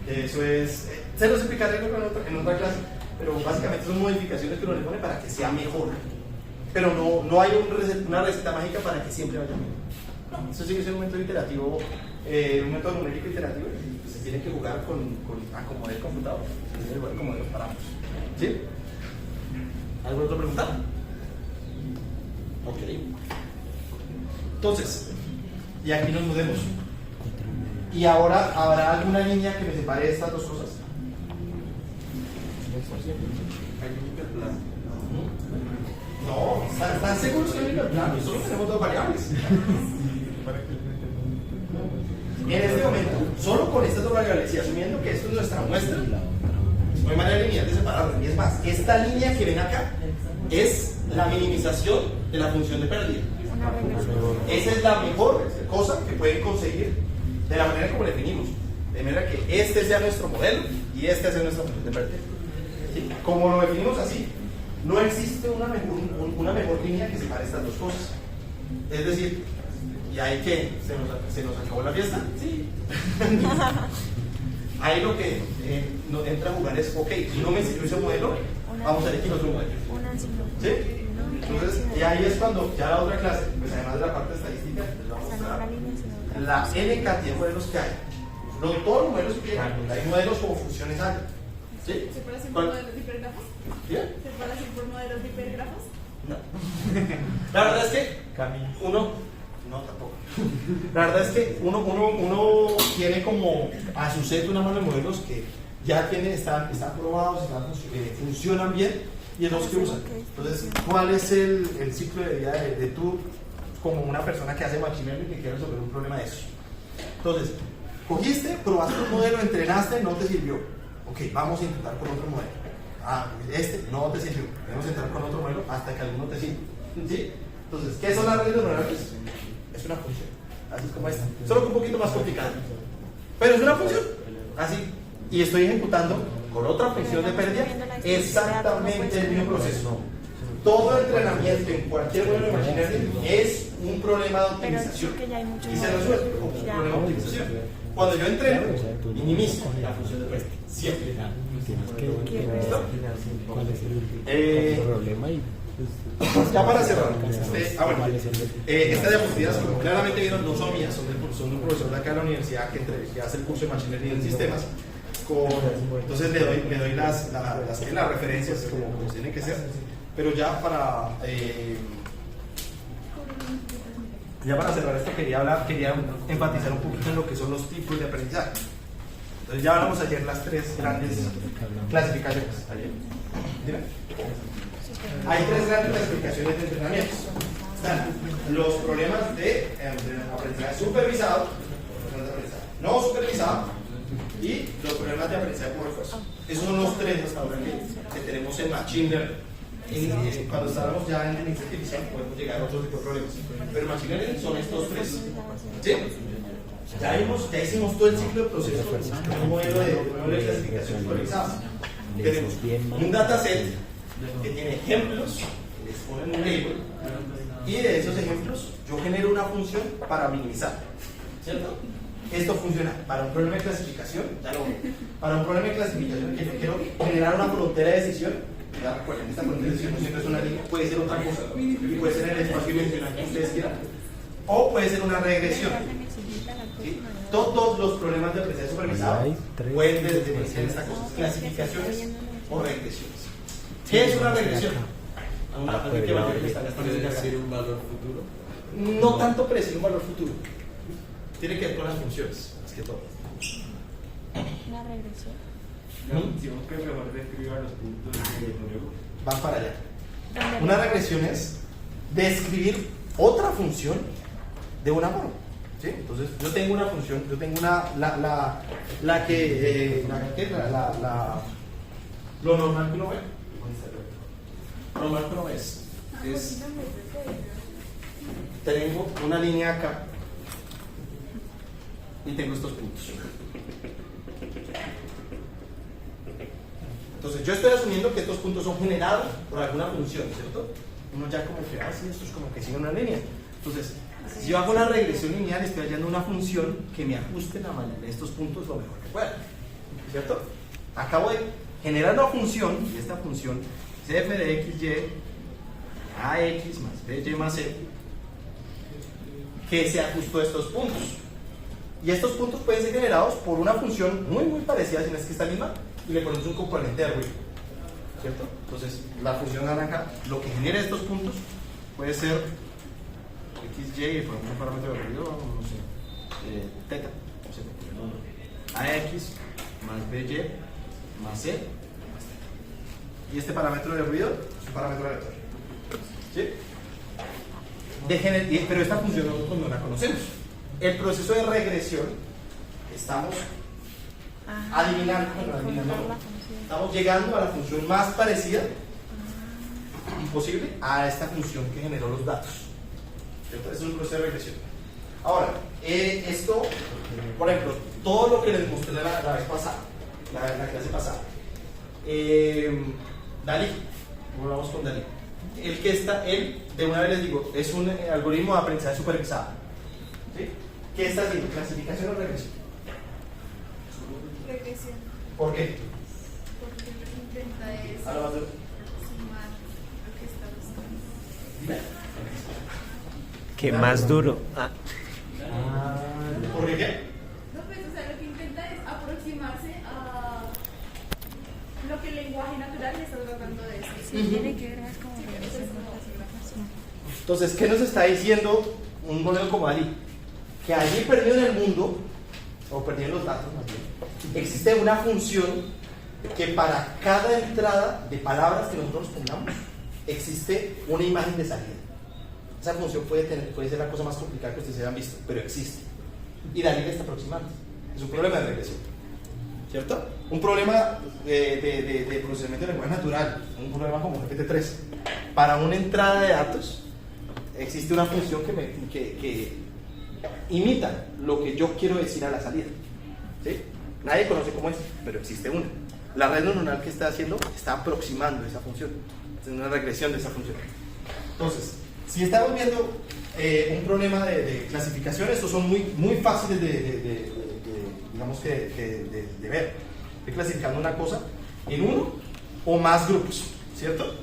Eso es, se los explicaré en otra clase, pero básicamente son modificaciones que uno le pone para que sea mejor. Pero no hay una receta mágica para que siempre vaya bien. No, eso sigue siendo un método iterativo, un método numérico iterativo, y pues se tiene que jugar con acomodar el computador, se tiene que jugar acomodar los parámetros. ¿Sí? ¿Alguna otra pregunta? Ok. Entonces, y aquí nos mudemos. ¿Y ahora habrá alguna línea que me separe de estas dos cosas? No, ¿están seguros que no hay plano? Solo tenemos dos variables. En este momento, solo con estas dos variables y asumiendo que esto es nuestra muestra, no hay manera lineal de separarlas. Y es más, esta línea que ven acá es la minimización de la función de pérdida. Esa es la mejor cosa que pueden conseguir de la manera como la definimos. De manera que este sea nuestro modelo y este sea nuestra función de pérdida. ¿Sí? Como lo definimos así, no existe una mejor línea que separe estas dos cosas. Es decir, ¿y ahí qué? ¿Se nos acabó la fiesta? Sí. Ahí lo que nos entra a jugar es, ok, no me sirvió ese modelo, vamos a elegir otro modelo. ¿Sí? Entonces, y ahí es cuando ya la otra clase, pues además de la parte estadística, les vamos a mostrar la N cantidad de modelos que hay. Todos los modelos que hay, hay modelos como funciones hay. ¿Sí? ¿Se puede hacer por modelos de hipergrafos? ¿Sí? ¿Se puede hacer por modelos de hipergrafos? No. La verdad es que uno, no tampoco. La verdad es que uno tiene como a su set una mano de modelos que ya están probados, funcionan bien y es los que usan. Entonces, ¿cuál es el ciclo de vida de tú como una persona que hace machine learning que quiere resolver un problema de eso? Entonces, cogiste, probaste un modelo, entrenaste, no te sirvió. Ok, vamos a intentar con otro modelo. Este no te sirvió. Vamos a intentar con otro modelo hasta que alguno te sirva. ¿Sí? Entonces, ¿qué son las redes neuronales? Es una función. Así es como esta. Solo que un poquito más complicada. Pero es una función. Así. Y estoy ejecutando con otra función de pérdida exactamente el mismo proceso. Todo entrenamiento en cualquier modelo de machine learning es un problema de optimización. Y se resuelve con un problema de optimización. Cuando yo entreno, minimizo la función de pérdida. Siempre. ¿Listo? Ya para cerrar, estas diapositivas, como claramente vieron, no son mías, son de un profesor de acá de la universidad que hace el curso de Machine Learning en sistemas. Entonces le doy las referencias como tienen que ser, pero ya para cerrar esto quería enfatizar un poquito en lo que son los tipos de aprendizaje. Entonces ya hablamos ayer las tres grandes clasificaciones. ¿Dime? Hay tres grandes clasificaciones de entrenamientos. Están los problemas de aprendizaje supervisado, no supervisado y los problemas de aprendizaje por refuerzo. Esos son los tres hasta ahora que tenemos en Machine Learning. Cuando estábamos ya en inteligencia artificial podemos llegar a otros tipos de problemas. Pero Machine Learning son estos tres. ¿Sí? Ya hicimos todo el ciclo de proceso en un modelo de clasificación supervisada. Tenemos un dataset que tiene ejemplos, les ponen un label, y de esos ejemplos yo genero una función para minimizar. ¿Cierto? Esto funciona para un problema de clasificación, ya lo veo. Para un problema de clasificación que yo quiero generar una frontera de decisión. Ya recuerden, esta frontera de decisión no siempre es una línea, puede ser otra cosa, y puede ser en el espacio dimensional que ustedes quieran, o puede ser una regresión. ¿Sí? Todos los problemas de aprendizaje supervisado pueden definirse en estas cosas: clasificaciones o regresiones. ¿Qué es una regresión? ¿Predecir un valor futuro? No tanto predecir un valor futuro. Tiene que ver con las funciones, más que todo. ¿Una regresión? Digamos que mejor describa los puntos de juego. Van para allá. Una regresión es describir otra función de una forma. ¿Sí? Entonces, yo tengo una función, yo tengo lo normal que uno ve. Lo normal que uno ve es tengo una línea acá y tengo estos puntos. Entonces yo estoy asumiendo que estos puntos son generados por alguna función, ¿cierto? Uno ya como que, sí, esto es como que sigue una línea. Entonces, si yo hago la regresión lineal, estoy hallando una función que me ajuste la manera de estos puntos lo mejor que pueda, ¿cierto? Acabo de generar una función, y esta función es f de x, y, ax más by más c, que se ajustó a estos puntos. Y estos puntos pueden ser generados por una función muy parecida, si no es que esta misma, y le ponemos un componente de ruido, ¿cierto? Entonces, la función naranja, lo que genera estos puntos puede ser xy, por ejemplo, un parámetro de ruido, no sé, teta, no sé, ax más by más c, y este parámetro de ruido es un parámetro vector, ¿sí? Pero esta función nosotros no la conocemos. El proceso de regresión estamos adivinando, estamos llegando a la función más parecida posible a esta función que generó los datos, ¿cierto? Es un proceso de regresión. Ahora, esto, por ejemplo, todo lo que les mostré la vez pasada, la clase pasada, Dalí, vamos con Dalí. Él, de una vez les digo, es un algoritmo de aprendizaje supervisado. ¿Sí? ¿Qué está haciendo? ¿Clasificación o regresión? Regresión. ¿Por qué? Porque lo que intenta es aproximar lo que está buscando. ¿Qué más duro? ¿Por qué? No, pues, o sea, lo que intenta es aproximarse a lo que el lenguaje natural le está tratando de decir. Sí, tiene que ver más como regresión. Entonces, ¿qué nos está diciendo un modelo como Dalí? Que allí perdido en el mundo, o perdido en los datos más bien, existe una función que para cada entrada de palabras que nosotros pongamos, existe una imagen de salida. Esa función puede ser la cosa más complicada que ustedes hayan visto, pero existe. Y Dalí le está aproximando. Es un problema de regresión, ¿cierto? Un problema de procesamiento de lenguaje natural, un problema como GPT-3. Para una entrada de datos, existe una función que imita lo que yo quiero decir a la salida, ¿sí? Nadie conoce cómo es, pero existe una. La red neuronal que está haciendo está aproximando esa función, es una regresión de esa función. Entonces, si estamos viendo un problema de clasificación, estos son muy fáciles digamos de ver. Estoy clasificando una cosa en uno o más grupos, ¿cierto?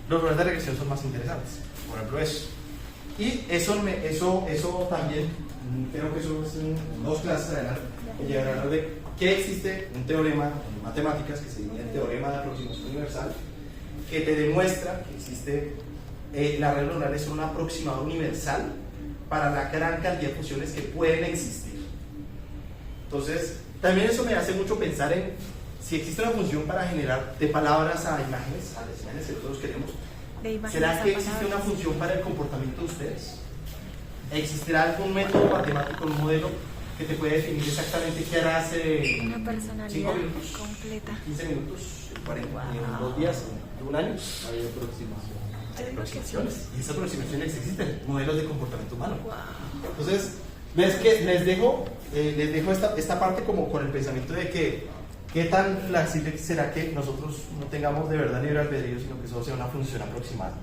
Los problemas de regresión son más interesantes, por ejemplo eso. Y eso también, creo que eso es en 2 clases adelante, que llegará a hablar de que existe un teorema en matemáticas que se llama el teorema de aproximación universal, que te demuestra que existe, la red neuronal es un aproximador universal para la gran cantidad de funciones que pueden existir. Entonces, también eso me hace mucho pensar en si existe una función para generar de palabras a imágenes, a las imágenes que nosotros queremos. ¿Será que existe una función para el comportamiento de ustedes? ¿Existirá algún método matemático, un modelo que te puede definir exactamente qué harás en una personalidad 5 minutos, completa, 15 minutos, 40, en 2 días, en 1 año? Hay aproximaciones. Hay aproximaciones. Y esas aproximaciones existen, modelos de comportamiento humano. Entonces, ves que les dejo esta parte como con el pensamiento de que ¿qué tan flexible será que nosotros no tengamos de verdad libre albedrío, sino que solo sea una función aproximada?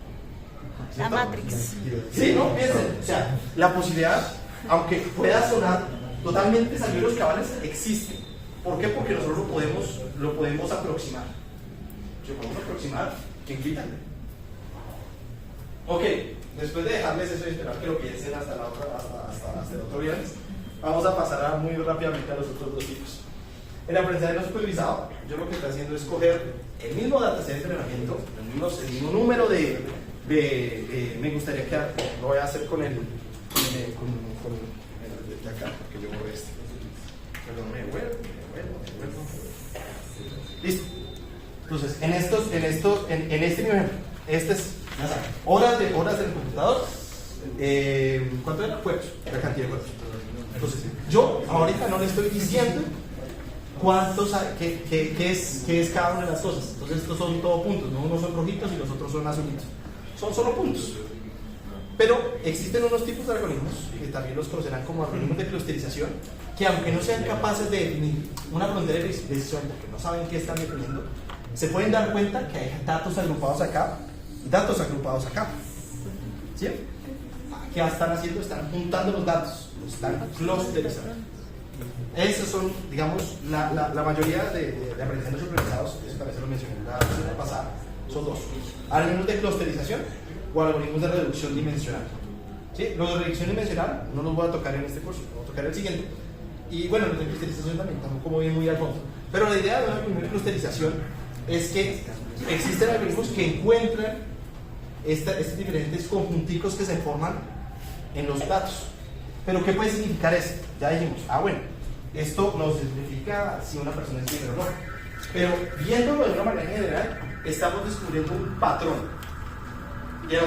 La Matrix. Sí, no, piensen. O sea, la posibilidad, aunque pueda sonar totalmente salido de los cabales, existe. ¿Por qué? Porque nosotros lo podemos aproximar. Si lo podemos aproximar, ¿quién quita? Ok, después de dejarles eso y esperar que lo piensen hasta el otro viernes, vamos a pasar muy rápidamente a los otros 2 tipos. El aprendizaje no supervisado, yo lo que estoy haciendo es coger el mismo dataset de entrenamiento, el mismo número me gustaría que lo voy a hacer con el de acá, porque yo borré este. Perdón, me vuelvo. Listo. Entonces, en este nivel, este es, ya saben, horas del computador, ¿cuánto era? Juegos, la cantidad de juegos. Entonces, yo ahorita no le estoy diciendo qué es cada una de las cosas. Entonces estos son todo puntos, ¿no? Unos son rojitos y los otros son azulitos. Son solo puntos. Pero existen unos tipos de algoritmos, que también los conocerán como algoritmos de clusterización, que aunque no sean capaces de definir una frontera de decisión, porque no saben qué están definiendo, se pueden dar cuenta que hay datos agrupados acá y datos agrupados acá. ¿Sí? ¿Qué están haciendo? Están juntando los datos, los están clusterizando. Esos son, digamos, la mayoría de aprendizajes supervisados, eso también se lo mencioné la semana pasada, son dos: algoritmos de clusterización o algoritmos de reducción dimensional. ¿Sí? Los de reducción dimensional no los voy a tocar en este curso, voy a tocar el siguiente. Y bueno, los de clusterización también, tampoco bien muy al fondo. Pero la idea de un algoritmo de clusterización es que existen algoritmos que encuentran estos diferentes conjunticos que se forman en los datos. Pero ¿qué puede significar esto? Ya dijimos, bueno, esto nos significa si una persona es libre o no. Pero viéndolo de una manera general, estamos descubriendo un patrón. Y a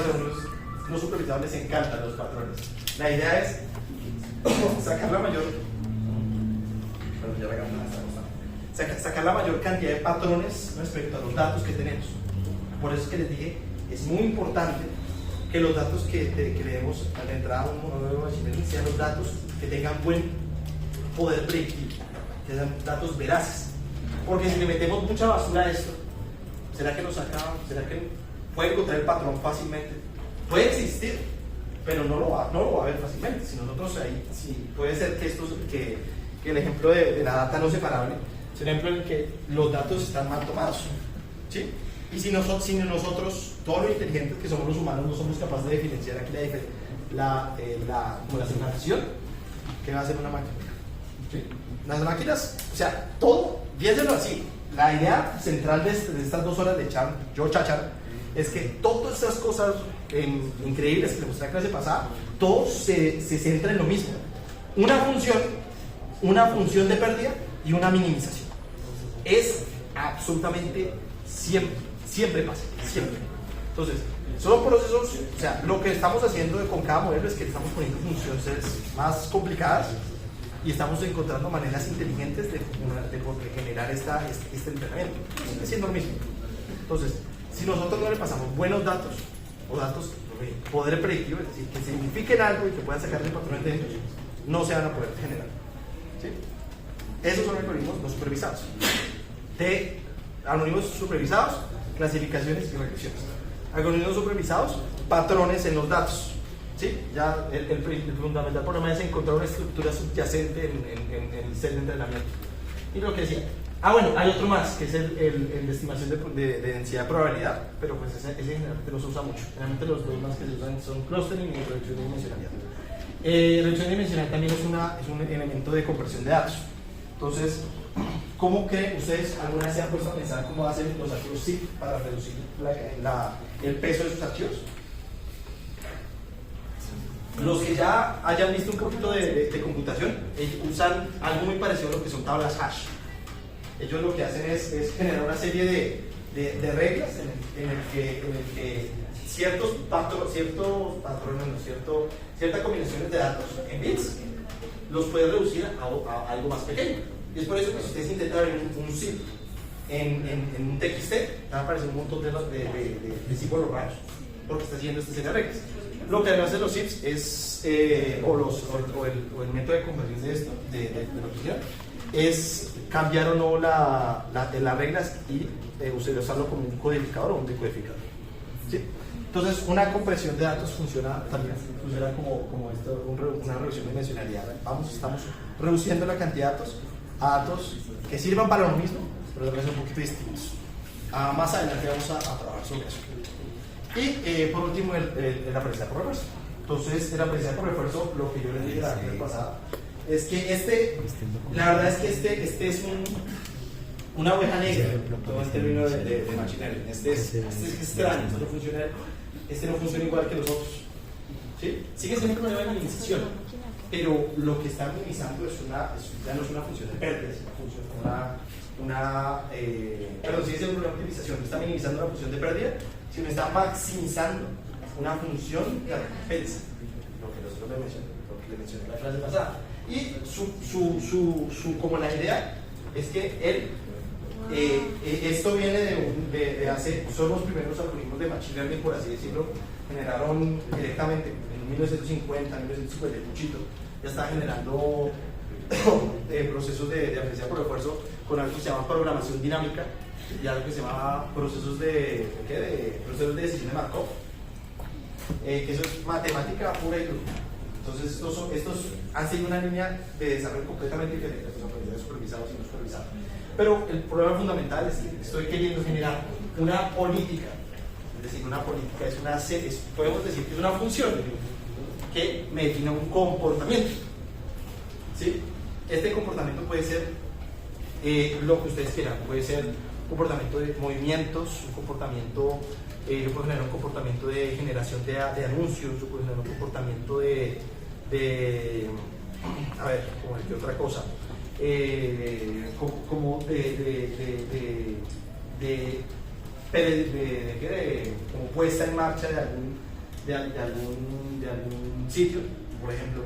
los supervisados les encantan los patrones. La idea es sacar la mayor cantidad de patrones respecto a los datos que tenemos. Por eso es que les dije, es muy importante que los datos que le demos a la entrada a un modelo de machine learning sean los datos que tengan buen poder predictivo, que sean datos veraces. Porque si le metemos mucha basura a esto, ¿será que nos acaba? ¿Será que puede encontrar el patrón fácilmente? Puede existir, pero no lo va a ver fácilmente. Si nosotros ahí, si puede ser que el ejemplo de la data no separable es un ejemplo en el que los datos están mal tomados, ¿sí? Y si nosotros, todos los inteligentes que somos los humanos, no somos capaces de diferenciar aquí la segmentación, ¿qué va a hacer una máquina? ¿Sí? Las máquinas, o sea, todo, piénsenlo así. La idea central de estas 2 horas de chachar es que todas estas cosas increíbles que le mostré en la clase pasada, todo se centra en lo mismo: una función de pérdida y una minimización. Es absolutamente siempre pasa, siempre. Entonces, son procesos, o sea, lo que estamos haciendo con cada modelo es que estamos poniendo funciones más complicadas y estamos encontrando maneras inteligentes de generar este entrenamiento. Sigue siendo lo mismo. Entonces, si nosotros no le pasamos buenos datos o datos poder predictivo, es decir, que signifiquen algo y que puedan sacarle patrones de ellos, no se van a poder generar. ¿Sí? Esos son algoritmos no supervisados. De algoritmos supervisados, clasificaciones y regresiones. Algoritmos supervisados, patrones en los datos. ¿Sí? Ya el fundamental problema es encontrar una estructura subyacente en el set de entrenamiento. Y lo que decía, bueno, hay otro más, que es el de estimación de densidad de probabilidad, pero pues ese generalmente no se usa mucho. Generalmente los dos más que se usan son clustering y reducción de dimensionalidad. Reducción dimensional también es un elemento de conversión de datos. Entonces, ¿cómo creen ustedes alguna vez se han puesto a pensar cómo hacen los archivos zip para reducir el peso de sus archivos? Los que ya hayan visto un poquito de computación, ellos usan algo muy parecido a lo que son tablas hash. Ellos lo que hacen es generar una serie de reglas en el que ciertas combinaciones de datos en bits los puede reducir a algo más pequeño. Y es por eso que si ustedes intentan ver un zip en un TXT, van a aparecer un montón de símbolos raros, porque está haciendo esta serie de reglas. Lo que hacen los zips es, o el método de conversión de esto, de notación, es cambiar o no las reglas y usarlo como un codificador o un decodificador. ¿Sí? Entonces, una compresión de datos funciona como una reducción de dimensionalidad. Estamos reduciendo la cantidad de datos a datos que sirvan para lo mismo, pero que son un poquito distintos. Más adelante vamos a trabajar sobre eso. Y por último, el aprendizaje por refuerzo. Entonces, el aprendizaje por refuerzo, lo que yo les dije la vez pasada, es que la verdad es que este es una oveja negra, todo el término de machine learning. Este es extraño, este no funciona igual que los otros. ¿Sí? Sigue siendo un problema de minimización, pero lo que está minimizando ya no es una función de pérdida, es perdón, sigue siendo un problema de optimización. No está minimizando una función de pérdida, sino está maximizando una función de recompensa, lo que le mencioné en la clase pasada. Y como la idea es que él Esto viene de hace, son los primeros algoritmos de Machine Learning, por así decirlo, generaron directamente en 1950, 1950, Puchito ya estaba generando procesos de aprendizaje por esfuerzo con algo que se llama programación dinámica y algo que se llama procesos de decisión de Markov, que eso es matemática pura y dura. Entonces estos han seguido una línea de desarrollo completamente diferente, los aprendizajes supervisados y no supervisados. Pero el problema fundamental es que estoy queriendo generar una política, es decir, una política podemos decir que es una función que me define un comportamiento. ¿Sí? Este comportamiento puede ser lo que ustedes quieran, puede ser un comportamiento de movimientos, un comportamiento, yo puedo generar un comportamiento de generación de anuncios, yo puedo generar un comportamiento de a ver, como de otra cosa, como como puesta en marcha de algún sitio, por ejemplo.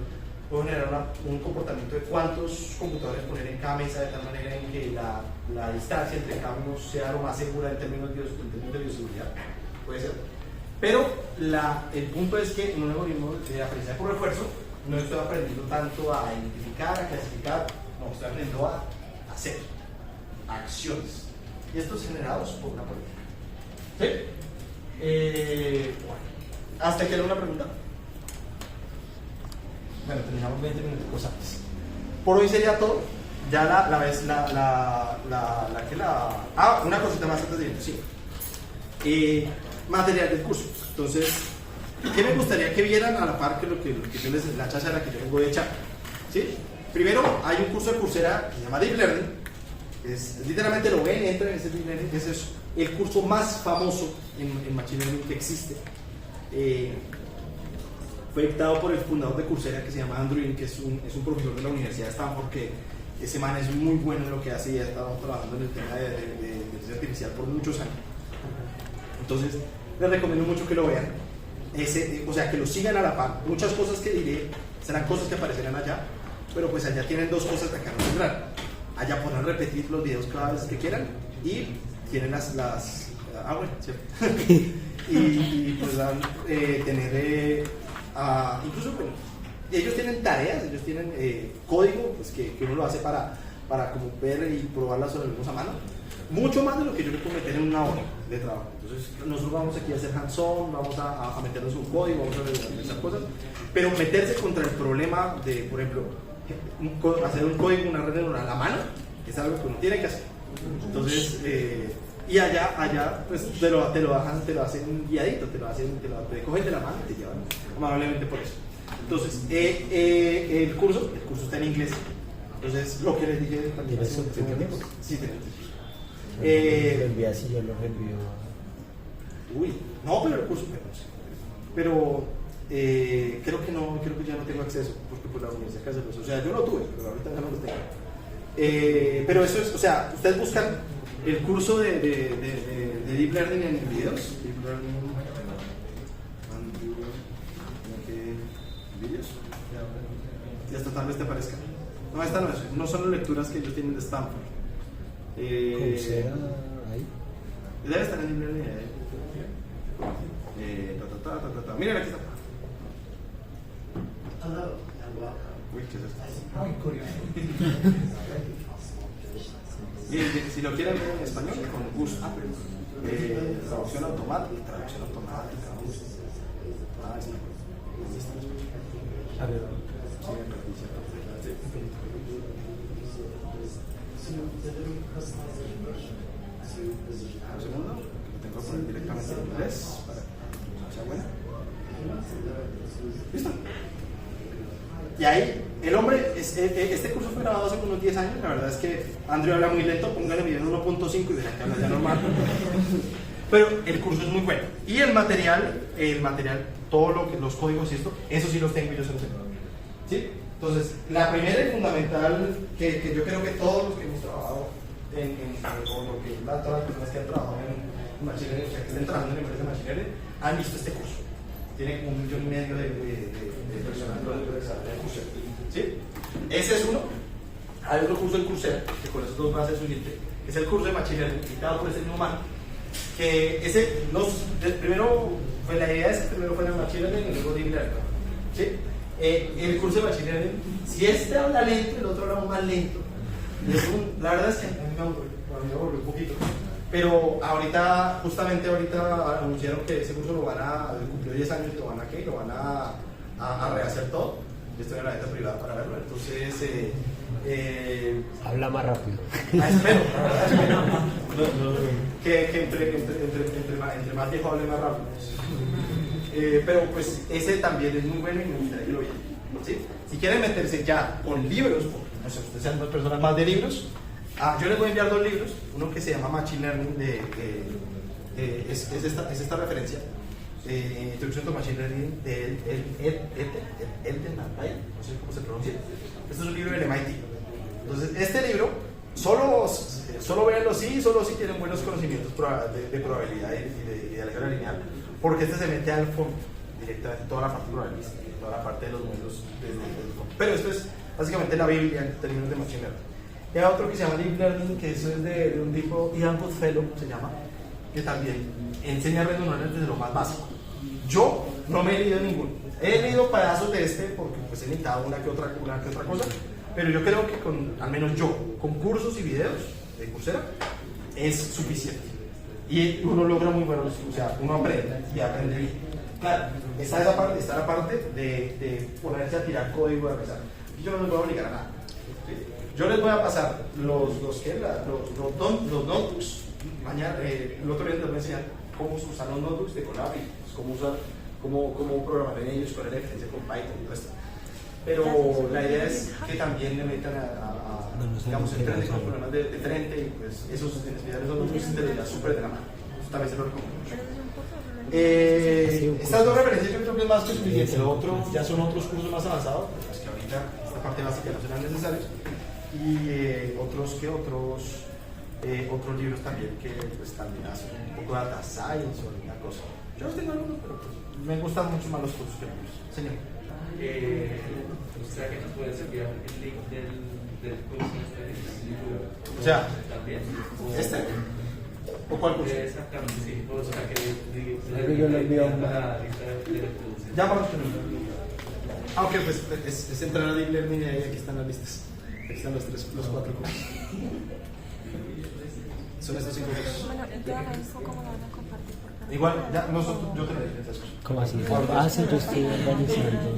Puedo generar un comportamiento de cuántos computadores poner en cada mesa de tal manera en que la distancia entre cada uno sea lo más segura en términos de bioseguridad. Puede ser. Pero el punto es que en un algoritmo de aprendizaje por refuerzo no estoy aprendiendo tanto a identificar, a clasificar, no, estoy aprendiendo a hacer acciones. Y estos generados por una política. ¿Sí? ¿Hasta aquí alguna pregunta? Bueno, terminamos 20 minutos antes. Por hoy sería todo. Ya una cosita más antes de irnos, sí. Material del curso. Entonces, ¿qué me gustaría que vieran a la par que lo que yo la cháchara que yo vengo de echar? ¿Sí? Primero, hay un curso de Coursera que se llama Deep Learning. Literalmente lo ven, entran en ese Deep Learning. Ese es el curso más famoso en Machine Learning que existe. Fue dictado por el fundador de Coursera, que se llama Andrew Ng, que es un profesor de la Universidad de Stanford, que ese man es muy bueno en lo que hace y ha estado trabajando en el tema de inteligencia artificial por muchos años. Entonces, les recomiendo mucho que lo vean, o sea, que lo sigan a la par. Muchas cosas que diré serán cosas que aparecerán allá, pero pues allá tienen dos cosas que acá no tendrán. Allá podrán repetir los videos cada vez que quieran y tienen bueno, ¿cierto? y pues van tener incluso, bueno, ellos tienen tareas, ellos tienen código pues, que uno lo hace para como ver y probar las organismos a mano, mucho más de lo que yo le puedo meter en una hora de trabajo. Entonces nosotros vamos aquí a hacer hands-on, vamos a meternos un código, vamos a realizar cosas, pero meterse contra el problema de, por ejemplo, hacer un código, una red neuronal a mano, es algo que uno tiene que hacer. Entonces, y allá pues te lo hacen guiadito, te cogen de la mano y te llevan amablemente por eso. Entonces, el curso está en inglés. Entonces, lo que les dije también es sí, tenemos. Lo envías y yo los envío. Uy, no, pero el curso pero creo que ya no tengo acceso porque por la universidad casi o sea, yo lo tuve, pero ahorita ya no lo tengo. Pero eso es, o sea, ustedes buscan el curso de Deep Learning en videos. Deep Learning videos. Y hasta tal vez te aparezca. No, esta no son las lecturas que ellos tienen de Stanford. Coursera, ahí. Debe estar en Deep Learning. Miren, aquí está. Uy, ¿qué es esto? Muy curioso. Y si lo quieren ver en español, con gusto. Traducción automática. A ver. Un segundo, que lo tengo que poner directamente en inglés para que sea buena. ¿Listo? Y ahí, el hombre, este curso fue grabado hace unos 10 años. La verdad es que Andrew habla muy lento, póngale video en 1.5 y verán que habla ya normal. Pero el curso es muy bueno. Y el material, todo los códigos y eso sí los tengo y yo se los tengo. ¿Sí? Entonces, la primera y fundamental que yo creo que todos los que hemos trabajado o lo que todas las personas que han trabajado en Machine Learning, o sea, que estén trabajando en empresas de Machine Learning, han visto este curso. Tiene como 1,5 millones de personas que lo desarrollan el curso. ¿Sí? Ese es uno. Hay otro curso en Coursera, que con esos dos va a ser suficiente, que es el curso de Machine Learning, dictado por este mismo man, que ese, primero, pues la idea es que primero fuera Machine Learning y luego Deep Learning, ¿sí? El curso de Machine Learning, si este habla lento, el otro habla más lento. La verdad es que a mí me aburrió un poquito. Pero ahorita, justamente ahorita anunciaron que ese curso lo van a, cumplió 10 años y lo van a rehacer todo. Yo estoy en la venta privada para verlo, entonces... habla más rápido. Espero. Que entre más viejo hable más rápido. Pero pues ese también es muy bueno y me gustaría que lo vieran, ¿sí? Si quieren meterse ya con libros, no sé, ustedes sean dos personas más de libros, yo les voy a enviar 2 libros, uno que se llama Machine Learning, es esta referencia, Introduction to Machine Learning de Eldon, no sé cómo se pronuncia. Este es un libro del MIT. Entonces, este libro, solo véanlo si tienen buenos conocimientos de probabilidad y de álgebra lineal, porque este se mete al fondo, directamente, toda la parte probabilística, toda la parte de los modelos desde el fondo. Pero esto es básicamente la Biblia en términos de Machine Learning. Y hay otro que se llama Deep Learning, que eso es de un tipo, Ian Goodfellow se llama, que también enseña redes neuronales desde lo más básico. Yo no me he leído ninguno. He leído pedazos de este porque pues he necesitado una que otra cosa, pero yo creo que al menos yo, con cursos y videos de Coursera, es suficiente. Y uno logra muy buenos, o sea, uno aprende y aprende bien. Claro, está la parte de ponerse a tirar código de revisar. Yo no les voy a obligar a nada. ¿Sí? Yo les voy a pasar los notebooks. Mañana, el otro día les voy a enseñar cómo usar los notebooks de Colab y cómo programar en ellos, cuál es la diferencia con Python y todo esto. Pero la idea es que también le metan digamos, entren con problemas de frente y pues esos notebooks te les súper de la mano. Eso también se lo recomiendo mucho. Estas 2 referencias yo creo que es más que suficiente. Lo otro ya son otros cursos más avanzados, pues que ahorita esta parte básica no serán necesarios. Y otros libros también que pues también hacen un poco de data science o alguna cosa. Yo los tengo algunos, pero pues, me gustan mucho más los cursos que los libros. Señor. O sea, que nos puedes enviar el link del curso o sea, también. ¿O cuál curso? Exactamente, sí. O sea, que yo lo envío ya vamos con ok, pues es entrar a Deep Learning y ahí aquí están las listas. Aquí están los 4 cursos. Son estos 5 cursos. Bueno, ¿y toda la info cómo la van a compartir? Igual, ya nosotros, yo te lo dije. ¿Cómo así? Sí, yo estoy organizando.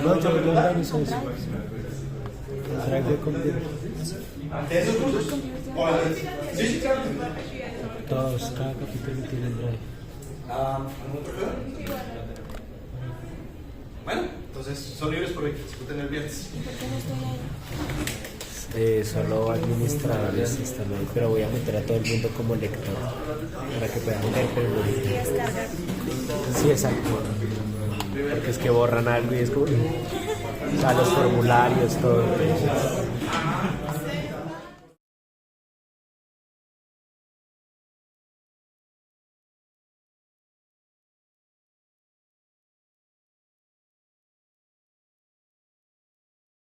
No, yo lo organizo eso. El drive de computer. ¿De esos cursos? Sí, claro. Todos, cada capítulo tiene el drive. Bueno, entonces son libres por hoy, disfruten el viernes. ¿Y por qué no estoy ahí? Solo administradores están ahí, pero voy a meter a todo el mundo como lector para que puedan leer pero Y descargar. sí, exacto, porque es que borran algo y es como o sea, los formularios, todo.